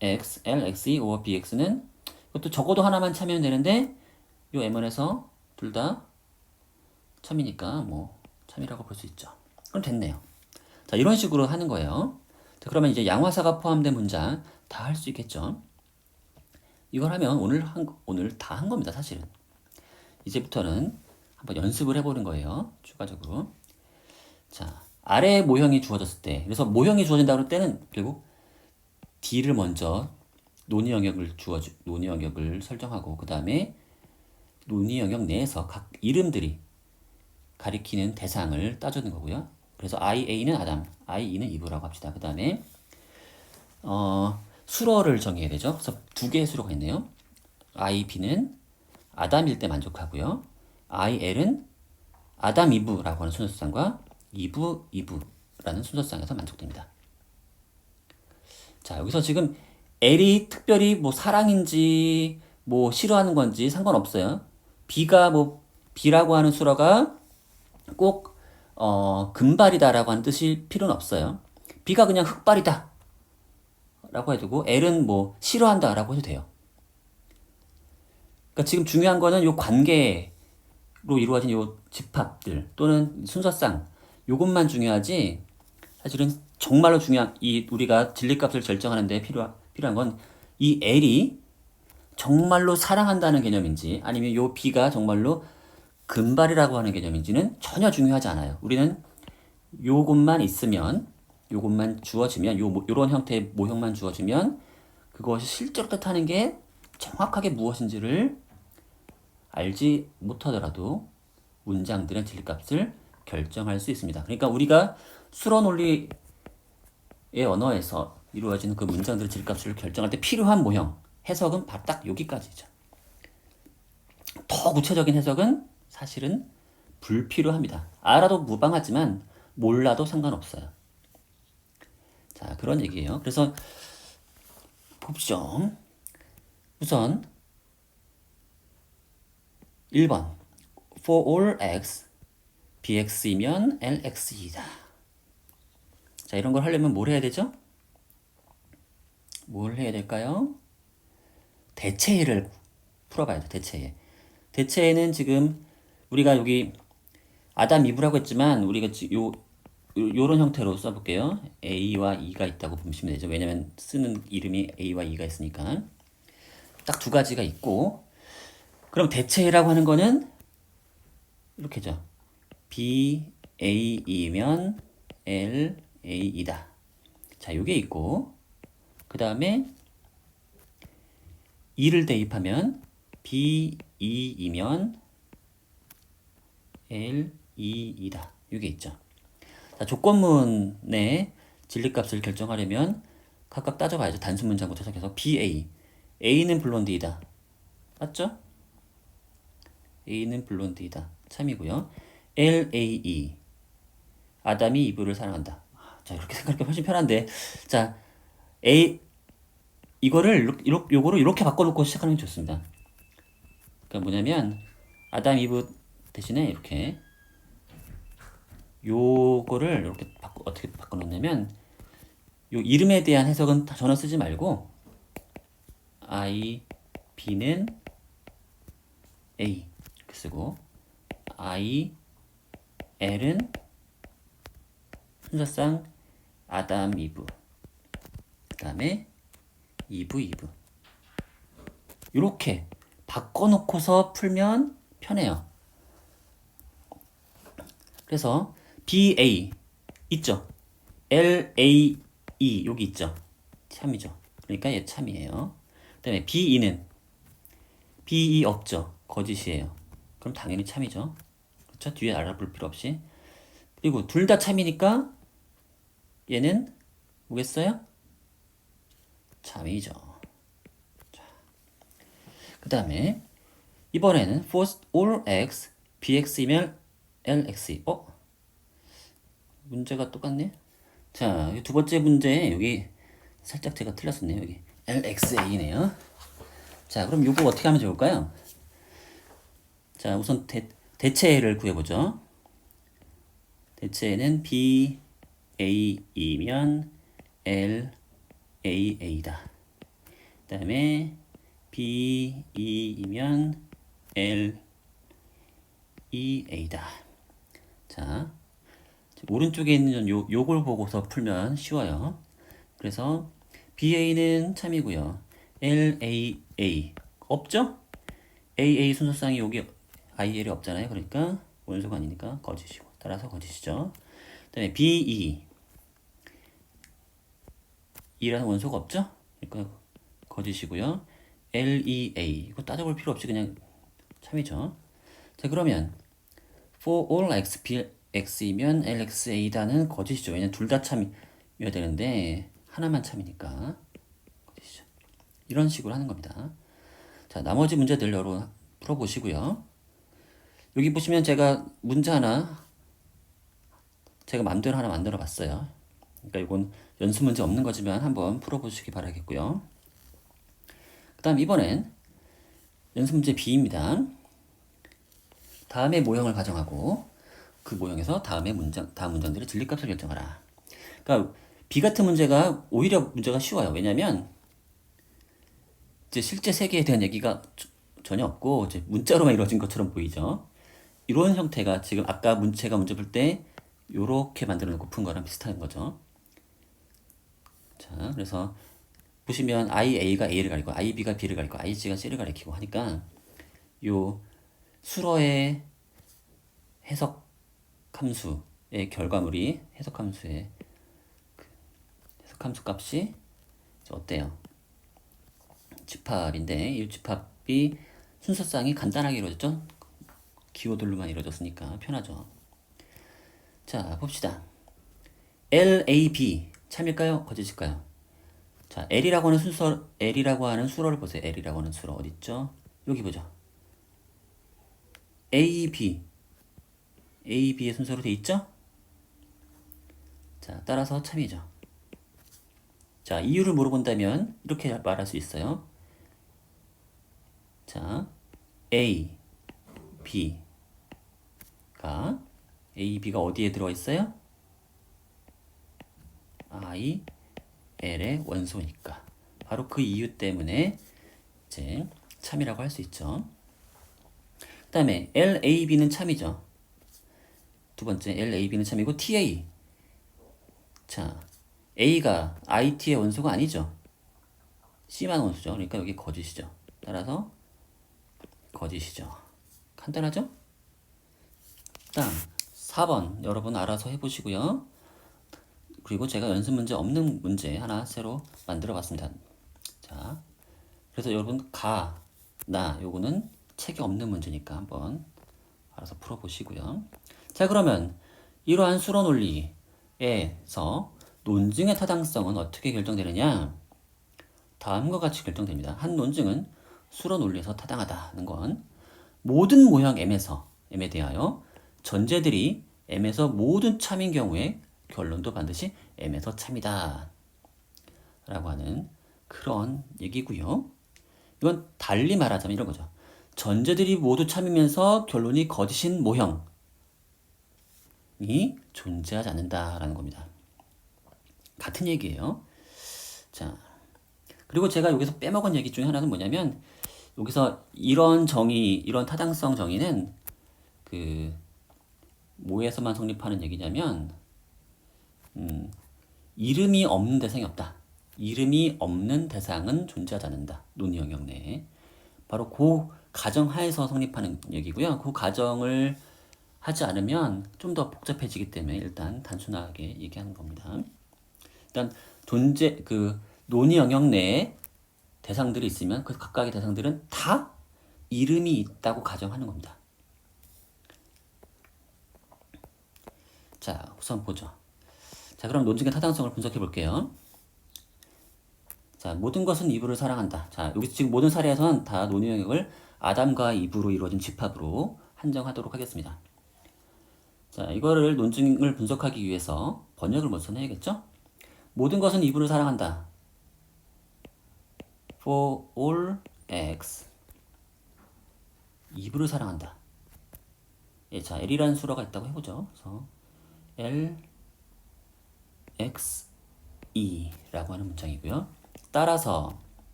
x, L, x, E, or bx는 이것도 적어도 하나만 참이면 되는데 요 M1에서 둘 다 참이니까 뭐 참이라고 볼 수 있죠. 그럼 됐네요. 자, 이런 식으로 하는 거예요. 자, 그러면 이제 양화사가 포함된 문장 다 할 수 있겠죠. 이걸 하면 오늘 다 한 겁니다, 사실은. 이제부터는 한번 연습을 해보는 거예요, 추가적으로. 자, 아래 모형이 주어졌을 때, 그래서 모형이 주어진다고 할 때는 결국 D를 먼저 논의 영역을 설정하고, 그 다음에 논의 영역 내에서 각 이름들이 가리키는 대상을 따주는 거고요. 그래서 IA는 아담, IE는 이브라고 합시다. 그 다음에 수러를 정해야 되죠. 그래서 두 개의 수러가 있네요. IB는 아담일 때 만족하고요. IL은 아담 이브라고 하는 순서상과 이브라는 순서상에서 만족됩니다. 자, 여기서 지금 L이 특별히 뭐 사랑인지 뭐 싫어하는 건지 상관없어요. B라고 하는 수러가 꼭 금발이다라고 하는 뜻일 필요는 없어요. B가 그냥 흑발이다 라고 해두고 L은 뭐 싫어한다 라고 해도 돼요. 그러니까 지금 중요한 거는 요 관계로 이루어진 요 집합들 또는 순서상 요것만 중요하지, 사실은 정말로 중요한 우리가 진리값을 결정하는데 필요한 건 이 L이 정말로 사랑한다는 개념인지 아니면 요 B가 정말로 금발이라고 하는 개념인지는 전혀 중요하지 않아요. 우리는 요것만 있으면, 요것만 주어지면, 요런 형태의 모형만 주어지면 그것이 실제로 뜻하는 게 정확하게 무엇인지를 알지 못하더라도 문장들의 진리값을 결정할 수 있습니다. 그러니까 우리가 수러 논리의 언어에서 이루어지는 그 문장들의 진리값을 결정할 때 필요한 모형, 해석은 딱 여기까지죠. 더 구체적인 해석은 사실은 불필요합니다. 알아도 무방하지만 몰라도 상관없어요. 자, 그런 얘기예요. 그래서 봅시죠. 우선 1번 For all x, bx이면 lx이다. 자, 이런 걸 하려면 뭘 해야 되죠? 뭘 해야 될까요? 대체해를 풀어봐야 돼, 대체해. 대체해는 지금 우리가 여기 아담 이브라고 했지만 우리가 요런 형태로 써볼게요. A와 E가 있다고 보시면 되죠. 왜냐면 쓰는 이름이 A와 E가 있으니까. 딱 두 가지가 있고, 그럼 대체라고 하는 거는 이렇게죠. B, A이면 L, A이다. 자, 요게 있고, 그 다음에 E를 대입하면 B, E이면 L, E이다. 요게 있죠. 자, 조건문의 진리값을 결정하려면 각각 따져봐야죠. 단순 문장부터 시작해서 BA. A는 블론디이다. 맞죠? A는 블론디이다. 참이고요. LAE. 아담이 이브를 사랑한다. 자, 이렇게 생각하기 훨씬 편한데. 자, 요거를 이렇게 바꿔놓고 시작하는 게 좋습니다. 그러니까 뭐냐면, 아담 이브 대신에 이렇게 요거를 이렇게 어떻게 바꿔놓냐면, 요 이름에 대한 해석은 전혀 쓰지 말고 I, B는 A 이렇게 쓰고 I, L은 순서상 아담, 이브, 그 다음에 이브 이렇게 바꿔놓고서 풀면 편해요. 그래서 BA 있죠? LAE 여기 있죠? 참이죠. 그러니까 얘 참이에요. 그다음에 BE는 BE 없죠. 거짓이에요. 그럼 당연히 참이죠. 그렇죠? 뒤에 알아볼 필요 없이. 그리고 둘 다 참이니까 얘는 뭐겠어요? 참이죠. 그 다음에 이번에는 for all x, bx이면 lx. 문제가 똑같네. 자, 두 번째 문제 여기 살짝 제가 틀렸었네요. 여기 lxa네요. 자, 그럼 요거 어떻게 하면 좋을까요? 자, 우선 대체를 구해보죠. 대체는 BA이면 LAA다. 그 다음에 BE이면 LEA다. 자, 오른쪽에 있는 요걸 보고서 풀면 쉬워요. 그래서 BA는 참이고요. LAA 없죠? AA 순서상이 여기 IL이 없잖아요. 그러니까 원소가 아니니까 거짓이고 따라서 거짓이죠. 그 다음에 BE E라는 원소가 없죠? 그러니까 거짓이고요. LEA 이거 따져볼 필요 없이 그냥 참이죠. 자, 그러면 for all x, x이면 LXA다는 거짓이죠. 왜냐면 둘 다 참이어야 되는데 하나만 참이니까 거짓이죠. 이런 식으로 하는 겁니다. 자, 나머지 문제들 여러분 풀어보시고요. 여기 보시면 제가 문제 하나 제가 맘대로 하나 만들어 봤어요. 그러니까 이건 연습 문제 없는 거지만 한번 풀어보시기 바라겠고요. 그 다음 이번엔 연습 문제 B입니다. 다음의 모형을 가정하고 그 모형에서 다음 문장들의 진리값을 결정하라. 그러니까 B 같은 문제가 오히려 문제가 쉬워요. 왜냐면 이제 실제 세계에 대한 얘기가 전혀 없고 이제 문자로만 이루어진 것처럼 보이죠. 이런 형태가 지금 아까 제가 문제 풀 때 요렇게 만들어 놓고 푼 거랑 비슷한 거죠. 자, 그래서 보시면 IA가 A를 가리고 IB가 B를 가리고 IC가 C를 가리키고 하니까 요 수러의 해석 함수의 결과물이 해석함수의 해석함수 값이 어때요? 집합인데 이 집합이 순서상이 간단하게 이루어졌죠? 기호들로만 이루어졌으니까 편하죠. 자, 봅시다. LAB 참일까요? 거짓일까요? 자, L이라고 하는 수로를 보세요. L이라고 하는 수로 어디 있죠? 여기 보죠. AB의 순서로 돼 있죠? 자, 따라서 참이죠. 자, 이유를 물어본다면 이렇게 말할 수 있어요. 자, B가 어디에 들어 있어요? I, L의 원소니까. 바로 그 이유 때문에 이제 참이라고 할 수 있죠. 그 다음에 LAB는 참이죠. 두 번째 LAB는 참이고 TA. 자, A가 IT의 원소가 아니죠. C만 원소죠. 그러니까 여기 거짓이죠. 따라서 거짓이죠. 간단하죠? 다음 4번 여러분 알아서 해보시고요. 그리고 제가 연습 문제 없는 문제 하나 새로 만들어 봤습니다. 자, 그래서 여러분 나 요거는 책에 없는 문제니까 한번 알아서 풀어보시고요. 자, 그러면 이러한 수로 논리에서 논증의 타당성은 어떻게 결정되느냐? 다음과 같이 결정됩니다. 한 논증은 수로 논리에서 타당하다는 건 모든 모형 M에 대하여 전제들이 M에서 모든 참인 경우에 결론도 반드시 M에서 참이다 라고 하는 그런 얘기고요. 이건 달리 말하자면 이런 거죠. 전제들이 모두 참이면서 결론이 거짓인 모형이 존재하지 않는다라는 겁니다. 같은 얘기예요. 자, 그리고 제가 여기서 빼먹은 얘기 중에 하나는 뭐냐면 여기서 이런 타당성 정의는 그 뭐에서만 성립하는 얘기냐면 이름이 없는 대상이 없다. 이름이 없는 대상은 존재하지 않는다. 논의 영역 내에. 바로 그 가정하에서 성립하는 얘기고요. 그 가정을 하지 않으면 좀 더 복잡해지기 때문에 일단 단순하게 얘기하는 겁니다. 일단 논의 영역 내에 대상들이 있으면 그 각각의 대상들은 다 이름이 있다고 가정하는 겁니다. 자, 우선 보죠. 자, 그럼 논증의 타당성을 분석해 볼게요. 자, 모든 것은 이브를 사랑한다. 자, 여기 지금 모든 사례에서는 다 논의 영역을 아담과 이브로 이루어진 집합으로 한정하도록 하겠습니다. 자, 이거를 논증을 분석하기 위해서 번역을 먼저 해야겠죠? 모든 것은 이브를 사랑한다. For all x. 이브를 사랑한다. 예, 자, L이라는 수로가 있다고 해보죠. 그래서 L, X, E라고 하는 문장이고요. 따라서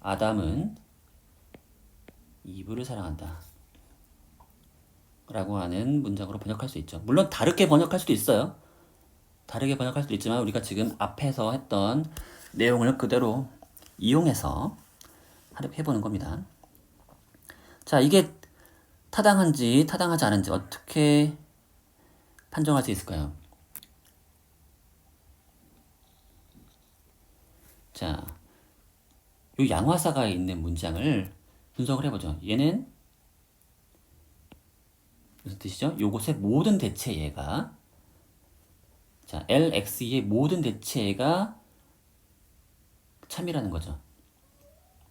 아담은 이브를 사랑한다. 라고 하는 문장으로 번역할 수 있죠. 물론 다르게 번역할 수도 있어요. 다르게 번역할 수도 있지만 우리가 지금 앞에서 했던 내용을 그대로 이용해서 해보는 겁니다. 자, 이게 타당한지 타당하지 않은지 어떻게 판정할 수 있을까요? 자, 요 양화사가 있는 문장을 분석을 해보죠. 얘는 무슨 뜻이죠? 요것의 모든 대체예가, 자, LX의 모든 대체예가 참이라는 거죠.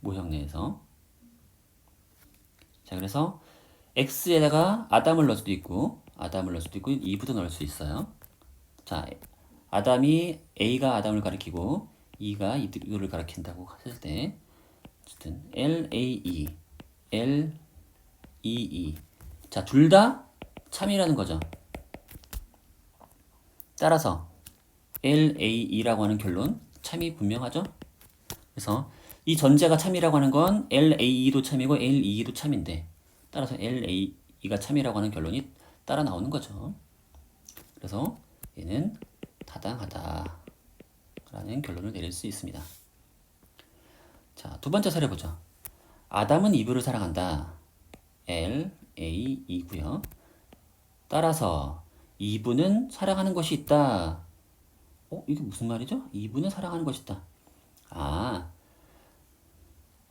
모형 내에서. 자, 그래서 X에다가 아담을 넣을 수도 있고, 이브도 넣을 수 있어요. 자, 아담이 A가 아담을 가리키고 E가 이들을 가리킨다고 했을 때, 어쨌든 LAE, LEE. 자, 둘 다 참이라는 거죠. 따라서 LAE라고 하는 결론, 참이 분명하죠? 그래서 이 전제가 참이라고 하는 건 LAE도 참이고 LEE도 참인데, 따라서 LAE가 참이라고 하는 결론이 따라 나오는 거죠. 그래서 얘는 타당하다 라는 결론을 내릴 수 있습니다. 자, 두 번째 사례 보죠. 아담은 이브를 사랑한다. LAE고요. 따라서 이브는 사랑하는 것이 있다. 이게 무슨 말이죠? 이브는 사랑하는 것이 있다. 아,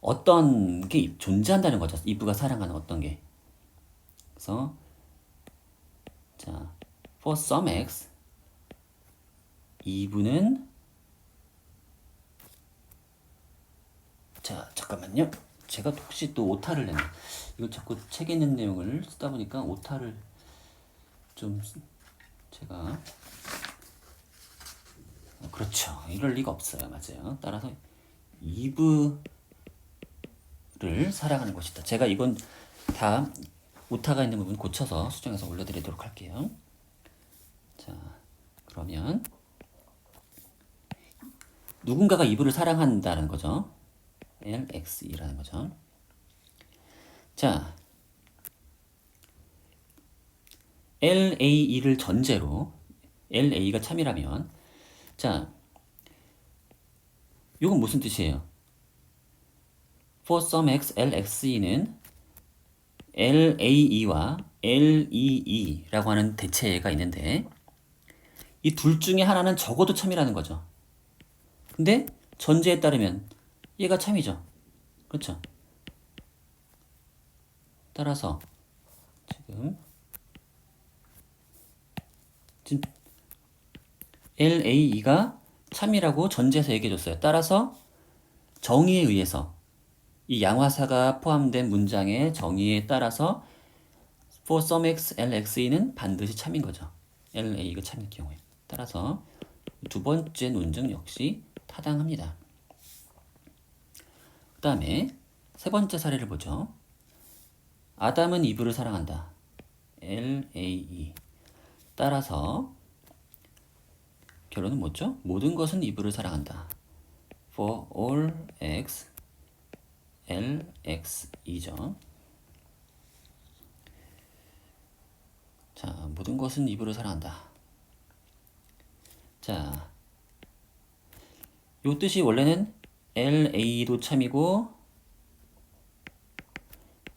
어떤 게 존재한다는 거죠. 이브가 사랑하는 어떤 게. 그래서 자, for some x, 이브는, 자, 잠깐만요. 제가 혹시 또 오타를 냈나? 이거 자꾸 책에 있는 내용을 쓰다 보니까 오타를 좀 제가, 그렇죠. 이럴 리가 없어요. 맞아요. 따라서 이브를 사랑하는 것이다. 제가 이건 다 오타가 있는 부분 고쳐서 수정해서 올려드리도록 할게요. 자, 그러면 누군가가 이브를 사랑한다는 거죠. LXE라는 거죠. 자, LAE를 전제로, LA가 참이라면, 자, 이건 무슨 뜻이에요? For some x, LXE는 LAE와 LEE라고 하는 대체가 있는데, 이 둘 중에 하나는 적어도 참이라는 거죠. 근데 전제에 따르면 얘가 참이죠. 그렇죠? 따라서 지금 LAE가 참이라고 전제에서 얘기해줬어요. 따라서 정의에 의해서, 이 양화사가 포함된 문장의 정의에 따라서 for some x, LXE는 반드시 참인 거죠. LA가 참일 경우에. 따라서 두 번째 논증 역시 타당합니다. 그 다음에 세 번째 사례를 보죠. 아담은 이브를 사랑한다. LAE. 따라서 결론은 뭐죠? 모든 것은 이브를 사랑한다. For all x, LXE죠. 자, 모든 것은 이브를 사랑한다. 자, 요 뜻이 원래는 LA도 참이고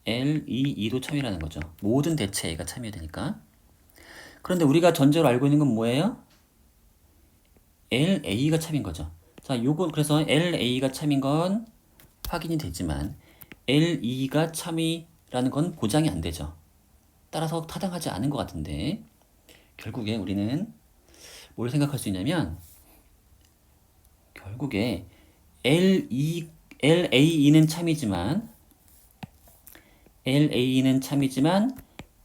LEE도 참이라는 거죠. 모든 대체가 참여야 되니까. 그런데 우리가 전제로 알고 있는 건 뭐예요? LA가 참인 거죠. 자, 요건 그래서 LA가 참인 건 확인이 되지만 L2가 참이라는 건 보장이 안 되죠. 따라서 타당하지 않은 것 같은데 결국에 우리는 뭘 생각할 수 있냐면 결국에 LAE는 참이지만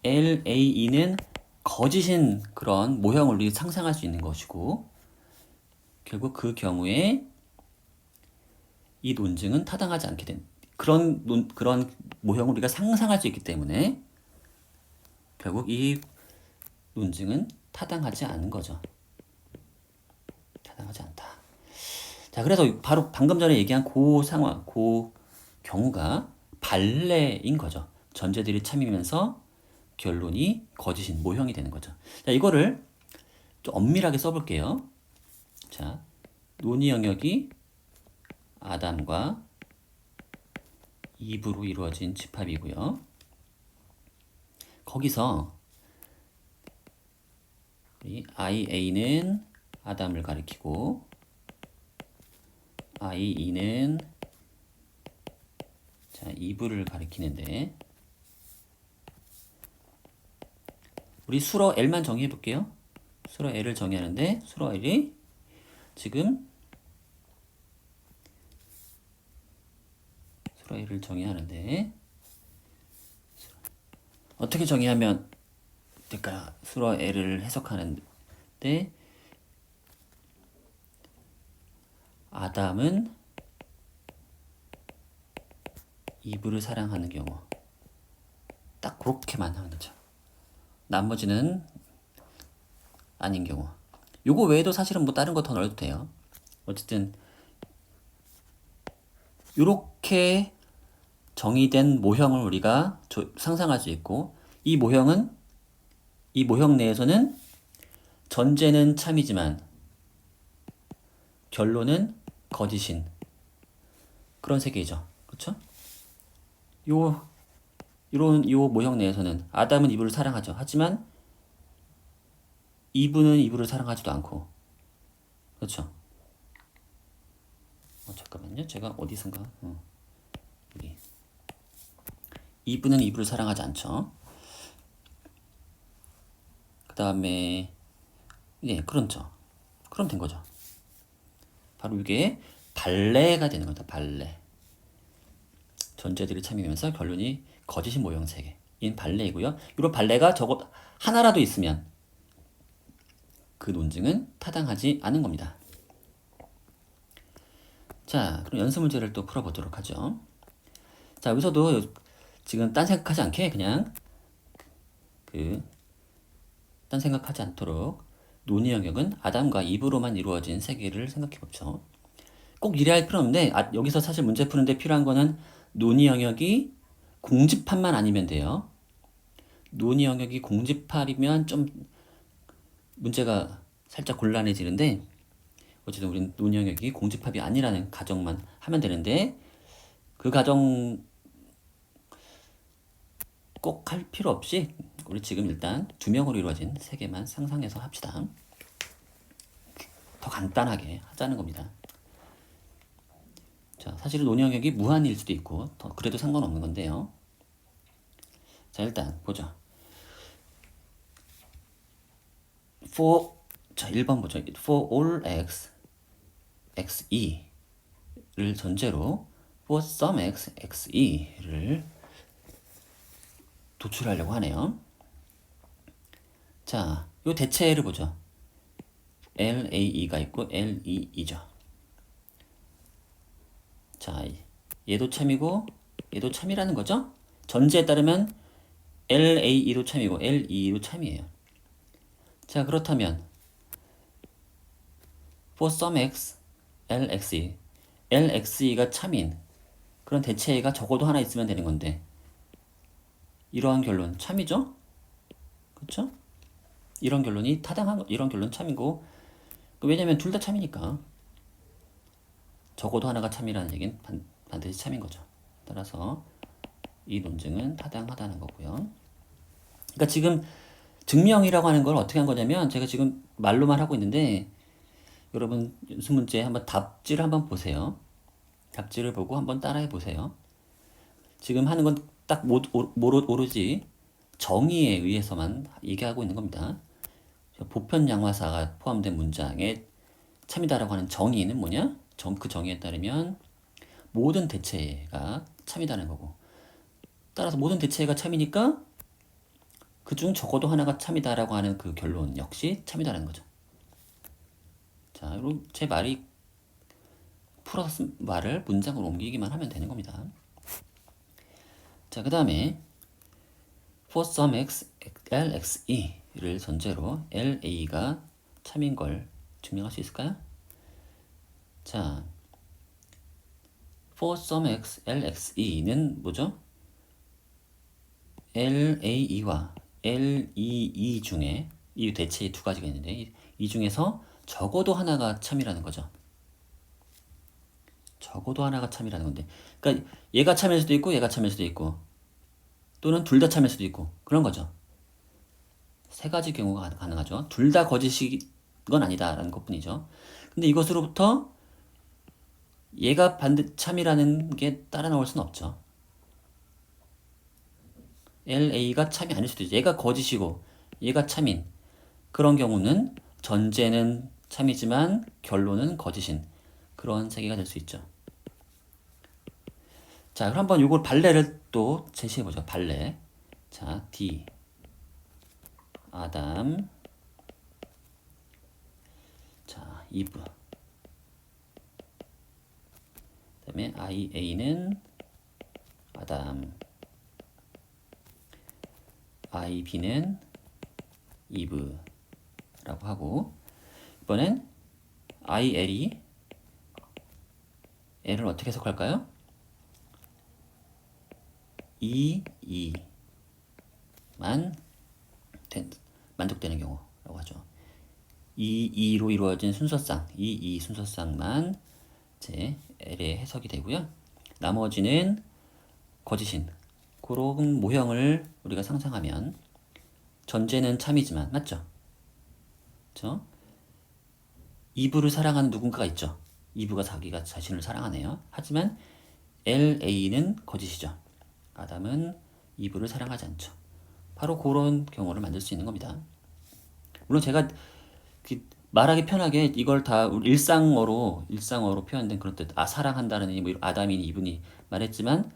LAE는 거짓인 그런 모형을 우리 상상할 수 있는 것이고 결국 그 경우에 이 논증은 타당하지 않게 된 그런 모형을 우리가 상상할 수 있기 때문에 결국 이 논증은 타당하지 않은 거죠. 타당하지 않다. 자, 그래서 바로 방금 전에 얘기한 그 상황, 그 경우가 발레인 거죠. 전제들이 참이면서 결론이 거짓인 모형이 되는 거죠. 자, 이거를 좀 엄밀하게 써볼게요. 자, 논의 영역이 아담과 이브로 이루어진 집합이고요. 거기서 우리 IA는 아담을 가리키고 IE는 자, 이브를 가리키는데 우리 수러 L만 정의해 볼게요. 수러 L을 정의하는데 수러 L이 지금 수러 L을 정의하는데 어떻게 정의하면 될까요? 수러 L을 해석하는데 아담은 이브를 사랑하는 경우 딱 그렇게만 하면 되죠. 나머지는 아닌 경우. 요거 외에도 사실은 뭐 다른 거 더 넣어도 돼요. 어쨌든 요렇게 정의된 모형을 우리가 상상할 수 있고 이 모형 내에서는 전제는 참이지만 결론은 거짓인 그런 세계이죠. 그렇죠? 요 모형 내에서는 아담은 이브를 사랑하죠. 하지만 이브는 이브를 사랑하지도 않고 그렇죠? 잠깐만요. 제가 어디선가 여기 이브는 이브를 사랑하지 않죠. 그 다음에 예, 그렇죠. 그럼 된 거죠. 바로 이게 발레가 되는 거다. 발레. 전제들이 참이면서 결론이 거짓인 모형 세계인 발레이고요. 이런 발레가 적어도 하나라도 있으면 그 논증은 타당하지 않은 겁니다. 자, 그럼 연습 문제를 또 풀어보도록 하죠. 자, 여기서도 지금 딴 생각하지 않게 그냥 딴 생각하지 않도록 논의 영역은 아담과 이브로만 이루어진 세계를 생각해 보죠. 꼭 이래야 할 필요 없는데 여기서 사실 문제 푸는데 필요한 거는 논의 영역이 공집합만 아니면 돼요. 논의 영역이 공집합이면 좀 문제가 살짝 곤란해지는데 어쨌든 우리는 논의 영역이 공집합이 아니라는 가정만 하면 되는데 그 가정 꼭 할 필요 없이 우리 지금 일단 두 명으로 이루어진 세계만 상상해서 합시다. 더 간단하게 하자는 겁니다. 자, 사실은 논의 영역이 무한일 수도 있고 더 그래도 상관없는 건데요. 자, 일단 보죠. 자, 1번 보죠. For all x, xe를 전제로 for some x, xe를 도출하려고 하네요. 자, 요 대체를 보죠. LAE가 있고 LEE죠. 자, 얘도 참이고 얘도 참이라는 거죠. 전제에 따르면 LAE도 참이고 LEE도 참이에요. 자, 그렇다면 for some x, LXE가 참인 그런 대체가 적어도 하나 있으면 되는 건데 이러한 결론 참이죠? 그렇죠? 이런 결론이 이런 결론 참이고 왜냐면 둘 다 참이니까 적어도 하나가 참이라는 얘기는 반드시 참인 거죠. 따라서 이 논증은 타당하다는 거고요. 그러니까 지금 증명이라고 하는 걸 어떻게 한 거냐면 제가 지금 말로만 하고 있는데 여러분 연습 문제 한번 답지를 한번 보세요. 답지를 보고 한번 따라해 보세요. 지금 하는 건 딱 오로지 정의에 의해서만 얘기하고 있는 겁니다. 보편 양화사가 포함된 문장에 참이다라고 하는 정의는 뭐냐? 그 정의에 따르면 모든 대체가 참이다는 거고, 따라서 모든 대체가 참이니까 그중 적어도 하나가 참이다라고 하는 그 결론 역시 참이다라는 거죠. 자, 그리고 제 말이 풀어서 말을 문장으로 옮기기만 하면 되는 겁니다. 자, 그 다음에 for some x, lxe를 전제로 la가 참인 걸 증명할 수 있을까요? 자, for some x, lxe는 뭐죠? lae와 lee 중에 이 대체의 두 가지가 있는데 이 중에서 적어도 하나가 참이라는 거죠. 적어도 하나가 참이라는 건데, 그러니까 얘가 참일 수도 있고 얘가 참일 수도 있고 또는 둘 다 참일 수도 있고 그런 거죠. 세 가지 경우가 가능하죠. 둘 다 거짓인 건 아니다라는 것뿐이죠. 근데 이것으로부터 얘가 반드 참이라는 게 따라 나올 수는 없죠. LA가 참이 아닐 수도 있죠. 얘가 거짓이고 얘가 참인 그런 경우는 전제는 참이지만 결론은 거짓인 그런 세계가 될 수 있죠. 자, 그럼 한번 요걸 발레를 또 제시해보죠. 발레. 자, D 아담, 자, 이브. 그 다음에 IA는 아담, IB는 이브라고 하고, 이번엔 IL이 L을 어떻게 해석할까요? 만 만족되는 경우라고 하죠. 이로 이루어진 순서상, 이 순서상만 이제 L의 해석이 되고요. 나머지는 거짓인 그런 모형을 우리가 상상하면 전제는 참이지만 맞죠? 그렇죠? 이브를 사랑하는 누군가가 있죠. 이브가 자기가 자신을 사랑하네요. 하지만 LA는 거짓이죠. 아담은 이브를 사랑하지 않죠. 바로 그런 경우를 만들 수 있는 겁니다. 물론 제가 말하기 편하게 이걸 다 일상어로 표현된 그런 뜻, 사랑한다는 뭐 아담이니 이브니 말했지만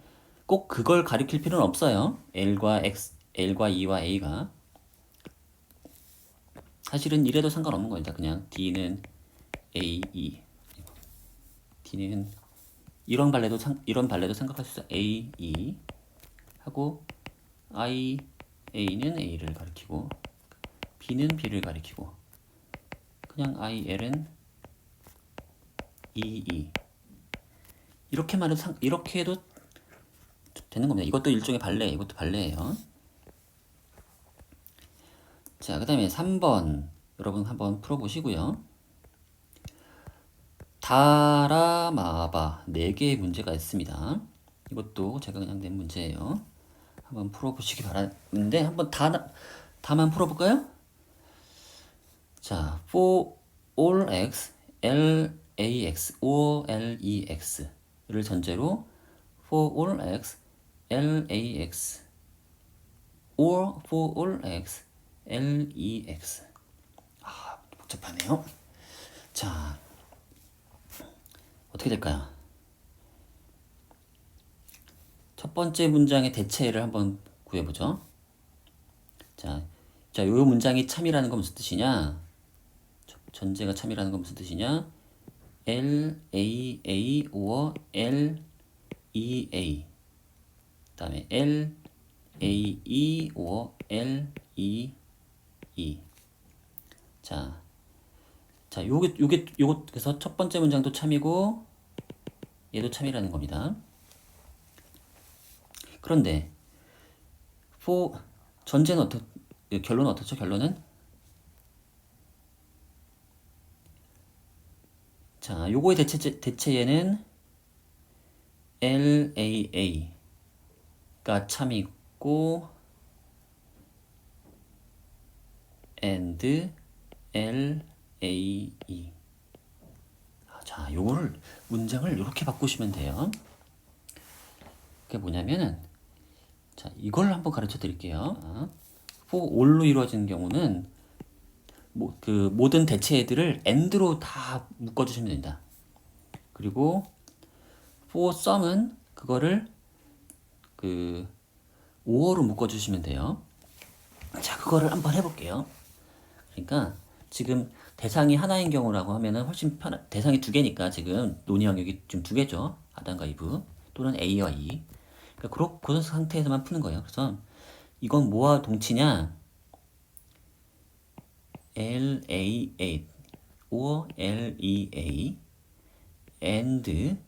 꼭 그걸 가리킬 필요는 없어요. L과 E와 A가 사실은 이래도 상관없는 겁니다. 그냥 D는 A, E, D는 이런 발레도 생각할 수 있어요. A, E 하고 A는 A를 가리키고 B는 B를 가리키고 그냥 IL은 EE 이렇게 해도 되는 겁니다. 이것도 일종의 이것도 발레예요. 자, 그 다음에 3번 여러분 한번 풀어보시고요. 다라마바 4개의 문제가 있습니다. 이것도 제가 그냥 낸 문제예요. 한번 풀어보시기 바라는데 한번 다만 풀어볼까요? 자, for all x, lax, or lex를 전제로 for all x, lax, or for all x, lex. 복잡하네요. 자, 어떻게 될까요? 첫 번째 문장의 대체를 한번 구해보죠. 자, 이 문장이 참이라는 건 무슨 뜻이냐? 전제가 참이라는 건 무슨 뜻이냐? LAA or LEA. 그 다음에 LAE or LEE. 자, 그래서 첫 번째 문장도 참이고 얘도 참이라는 겁니다. 그런데 전제는 결론은 어떻죠? 결론은 자, 요거의 대체에는 LAA가 참이고 and LAE. 자, 요거를 문장을 이렇게 바꾸시면 돼요. 그게 뭐냐면은 자, 이걸 한번 가르쳐 드릴게요. for all로 이루어지는 경우는 그 모든 대체애들을 and로 다 묶어 주시면 된다. 그리고 for some은 그거를 그 or로 묶어 주시면 돼요. 자, 그거를 한번 해볼게요. 그러니까 지금 대상이 하나인 경우라고 하면은 훨씬 대상이 두 개니까 지금 논의 영역이 지금 두 개죠. 아담과 이브 또는 A와 E. 그러니까 그런 상태에서만 푸는 거예요. 그래서 이건 뭐와 동치냐? LA8 or LEA and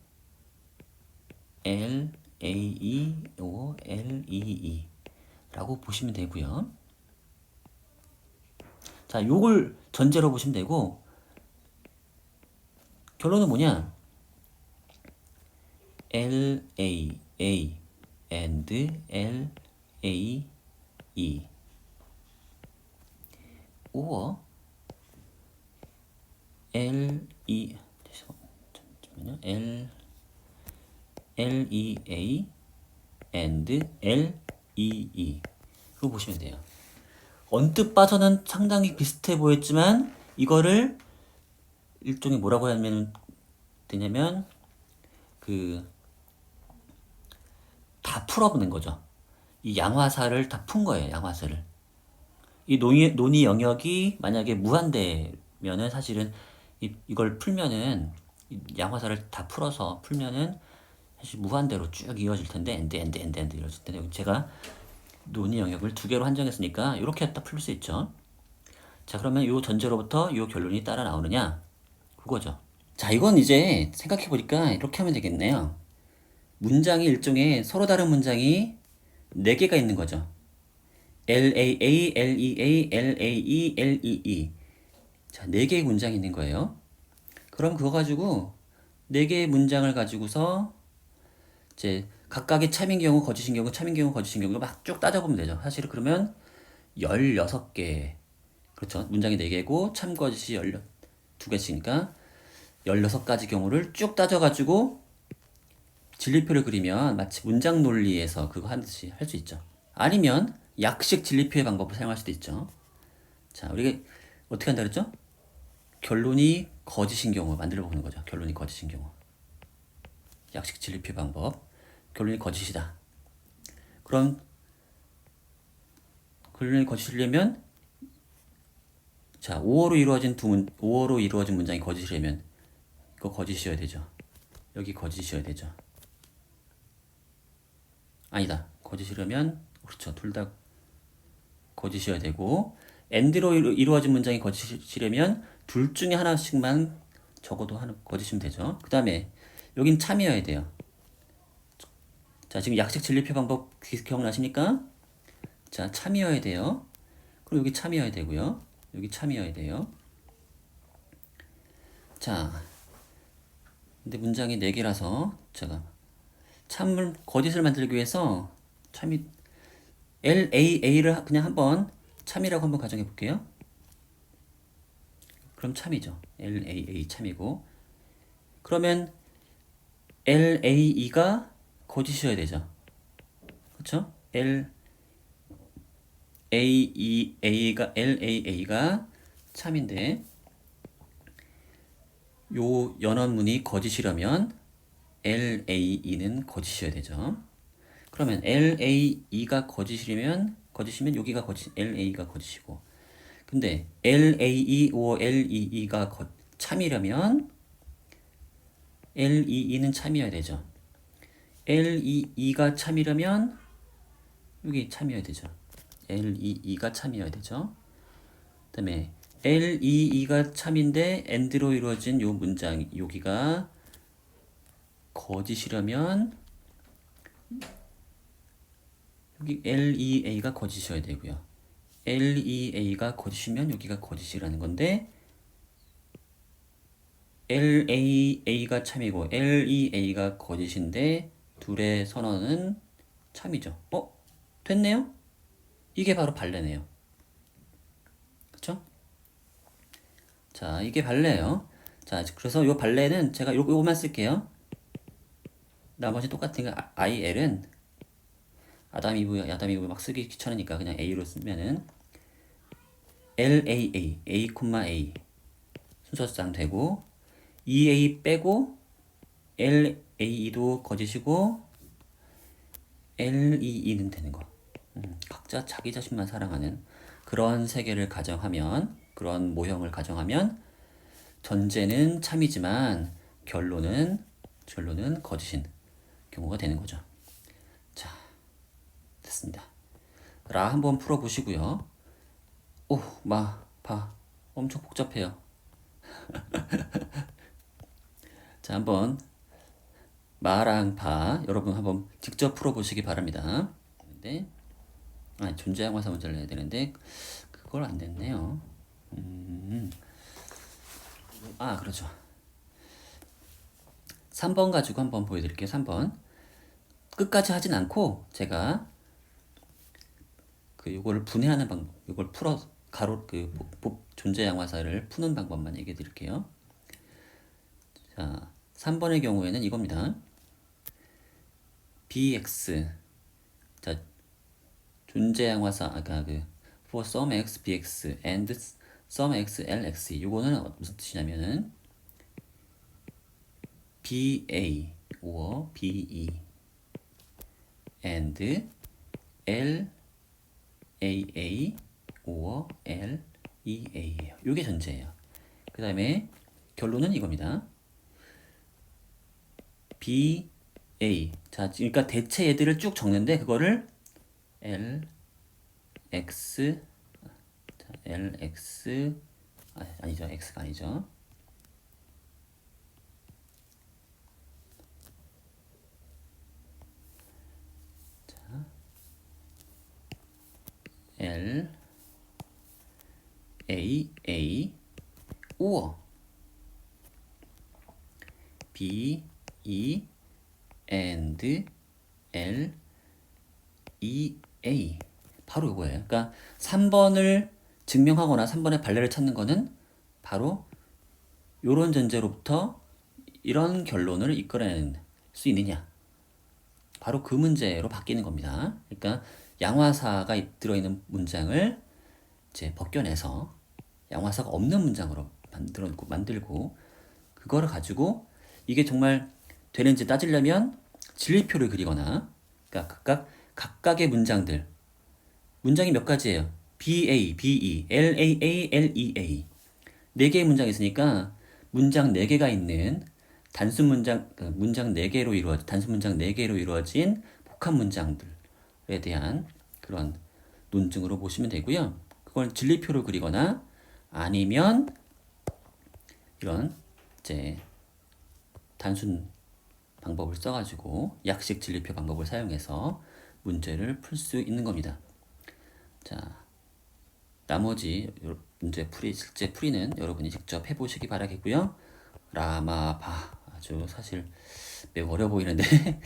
LAE or LEE 라고 보시면 되고요. 자, 요걸 전제로 보시면 되고 결론은 뭐냐? LAA and LAE or LE 잠시만요. LEA and LEE 로 보시면 돼요. 언뜻 봐서는 상당히 비슷해 보였지만 이거를 일종의 뭐라고 하면 되냐면 다 풀어보는 거죠. 이 양화사를 다 푼 거예요. 양화사를. 이 논의 영역이 만약에 무한대면은 사실은 이걸 풀면은 양화사를 다 풀어서 풀면은 사실 무한대로 쭉 이어질 텐데 엔드 이어질 텐데 제가 논의 영역을 두 개로 한정했으니까 이렇게 딱 풀 수 있죠. 자, 그러면 이 전제로부터 이 결론이 따라 나오느냐? 그거죠. 자, 이건 이제 생각해 보니까 이렇게 하면 되겠네요. 문장이 일종의 서로 다른 문장이 네 개가 있는 거죠. LAA, LEA, LAE, LEE. 자, 네 개의 문장이 있는 거예요. 그럼 그거 가지고 네 개의 문장을 가지고서 이제 각각의 참인 경우, 거짓인 경우, 참인 경우, 거짓인 경우 막 쭉 따져보면 되죠. 사실 그러면 16개. 그렇죠. 문장이 4개고 참 거짓이 12개씩이니까 16가지 경우를 쭉 따져가지고 진리표를 그리면 마치 문장 논리에서 그거 하듯이 할 수 있죠. 아니면 약식 진리표의 방법을 사용할 수도 있죠. 자, 우리가 어떻게 한다 그랬죠? 결론이 거짓인 경우 만들어 보는 거죠. 결론이 거짓인 경우. 약식 진리표 방법. 결론이 거짓이다. 그럼 결론이 거짓이려면 자, 5어로 이루어진 문장이 거짓이려면 이거 거짓이어야 되죠. 여기 거짓이어야 되죠. 아니다. 거짓이려면 그렇죠. 둘 다 거짓이어야 되고 and로 이루어진 문장이 거짓이려면 둘 중에 하나씩만 적어도 하나 거짓이면 되죠. 그 다음에 여긴 참이어야 돼요. 자, 지금 약식 진리표 방법 기억나십니까? 자, 참이어야 돼요. 그럼 여기 참이어야 되고요. 여기 참이어야 돼요. 자, 근데 문장이 4개라서 제가 거짓을 만들기 위해서 참이 LAA를 그냥 한번 참이라고 한번 가정해 볼게요. 그럼 참이죠. LAA 참이고 그러면 LAE가 거짓이어야 되죠. 그렇죠? LAA가 참인데 요 연원문이 거짓이려면 LAE는 거짓이어야 되죠. 그러면 LAE가 거짓이면 여기가 LA가 거짓이고 근데 LAE or LEE가 참이려면 LEE는 참이어야 되죠. LEE가 참이려면 여기 참이어야 되죠. LEE가 참이어야 되죠. 그 다음에 LEE가 참인데 and로 이루어진 요 문장 여기가 거짓이려면 여기 LEA가 거짓이어야 되고요. LEA가 거짓이면 여기가 거짓이라는 건데 LAA가 참이고 LEA가 거짓인데 둘의 선언은 참이죠. 됐네요? 이게 바로 발레네요. 그쵸? 자, 이게 발레예요. 자, 그래서 요 발레는 제가 요거만 쓸게요. 나머지 똑같은 거 IL은 아담 이브 막 쓰기 귀찮으니까 그냥 A로 쓰면은 LAA, A, A 순서상 되고 EA 빼고 LAE도 거짓이고 LEE는 되는 거. 각자 자기 자신만 사랑하는 그런 세계를 가정하면, 그런 모형을 가정하면 전제는 참이지만 결론은 거짓인 경우가 되는 거죠. 자, 됐습니다. 라 한번 풀어보시고요. 오, 엄청 복잡해요. 자, 한번 마랑 바 여러분 한번 직접 풀어보시기 바랍니다. 근데 존재항화사 문제를 내야 되는데 그걸 안 됐네요. 그렇죠. 3번 가지고 한번 보여드릴게요. 3번 끝까지 하진 않고 제가 요거를 분해하는 방법, 요걸 풀어 존재양화사를 푸는 방법만 얘기해 드릴게요. 자, 3번의 경우에는 이겁니다. bx, 자, 존재양화사 아까 for some x bx and some x lx, 요거는 무슨 뜻이냐면은 ba or be and LAA or LEA예요. 요게 전제예요. 그 다음에 결론은 이겁니다. BA. 자, 그러니까 대체 얘들을 쭉 적는데 그거를 LX, 아니죠. X가 아니죠. L A or B E and L E A, 바로 이거예요. 그러니까 3번을 증명하거나 3번의 발레를 찾는 거는 바로 요런 전제로부터 이런 결론을 이끌어낼 수 있느냐, 바로 그 문제로 바뀌는 겁니다. 그러니까 양화사가 들어있는 문장을 이제 벗겨내서 양화사가 없는 문장으로 만들고 그거를 가지고 이게 정말 되는지 따지려면 진리표를 그리거나, 그러니까 각각의 문장이 몇 가지예요? BA, BE, LAA, LEA. 네 개의 문장이 있으니까 문장 4개가 있는 단순 문장 4개로 이루어진 복합 문장들에 대한 그런 논증으로 보시면 되고요. 그걸 진리표를 그리거나 아니면 이런 이제 단순 방법을 써가지고 약식 진리표 방법을 사용해서 문제를 풀 수 있는 겁니다. 자, 나머지 실제 풀이는 여러분이 직접 해보시기 바라겠고요. 라마바, 아주 사실 매우 어려 보이는데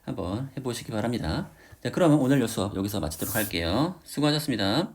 한번 해보시기 바랍니다. 자, 그러면 오늘 수업 여기서 마치도록 할게요. 수고하셨습니다.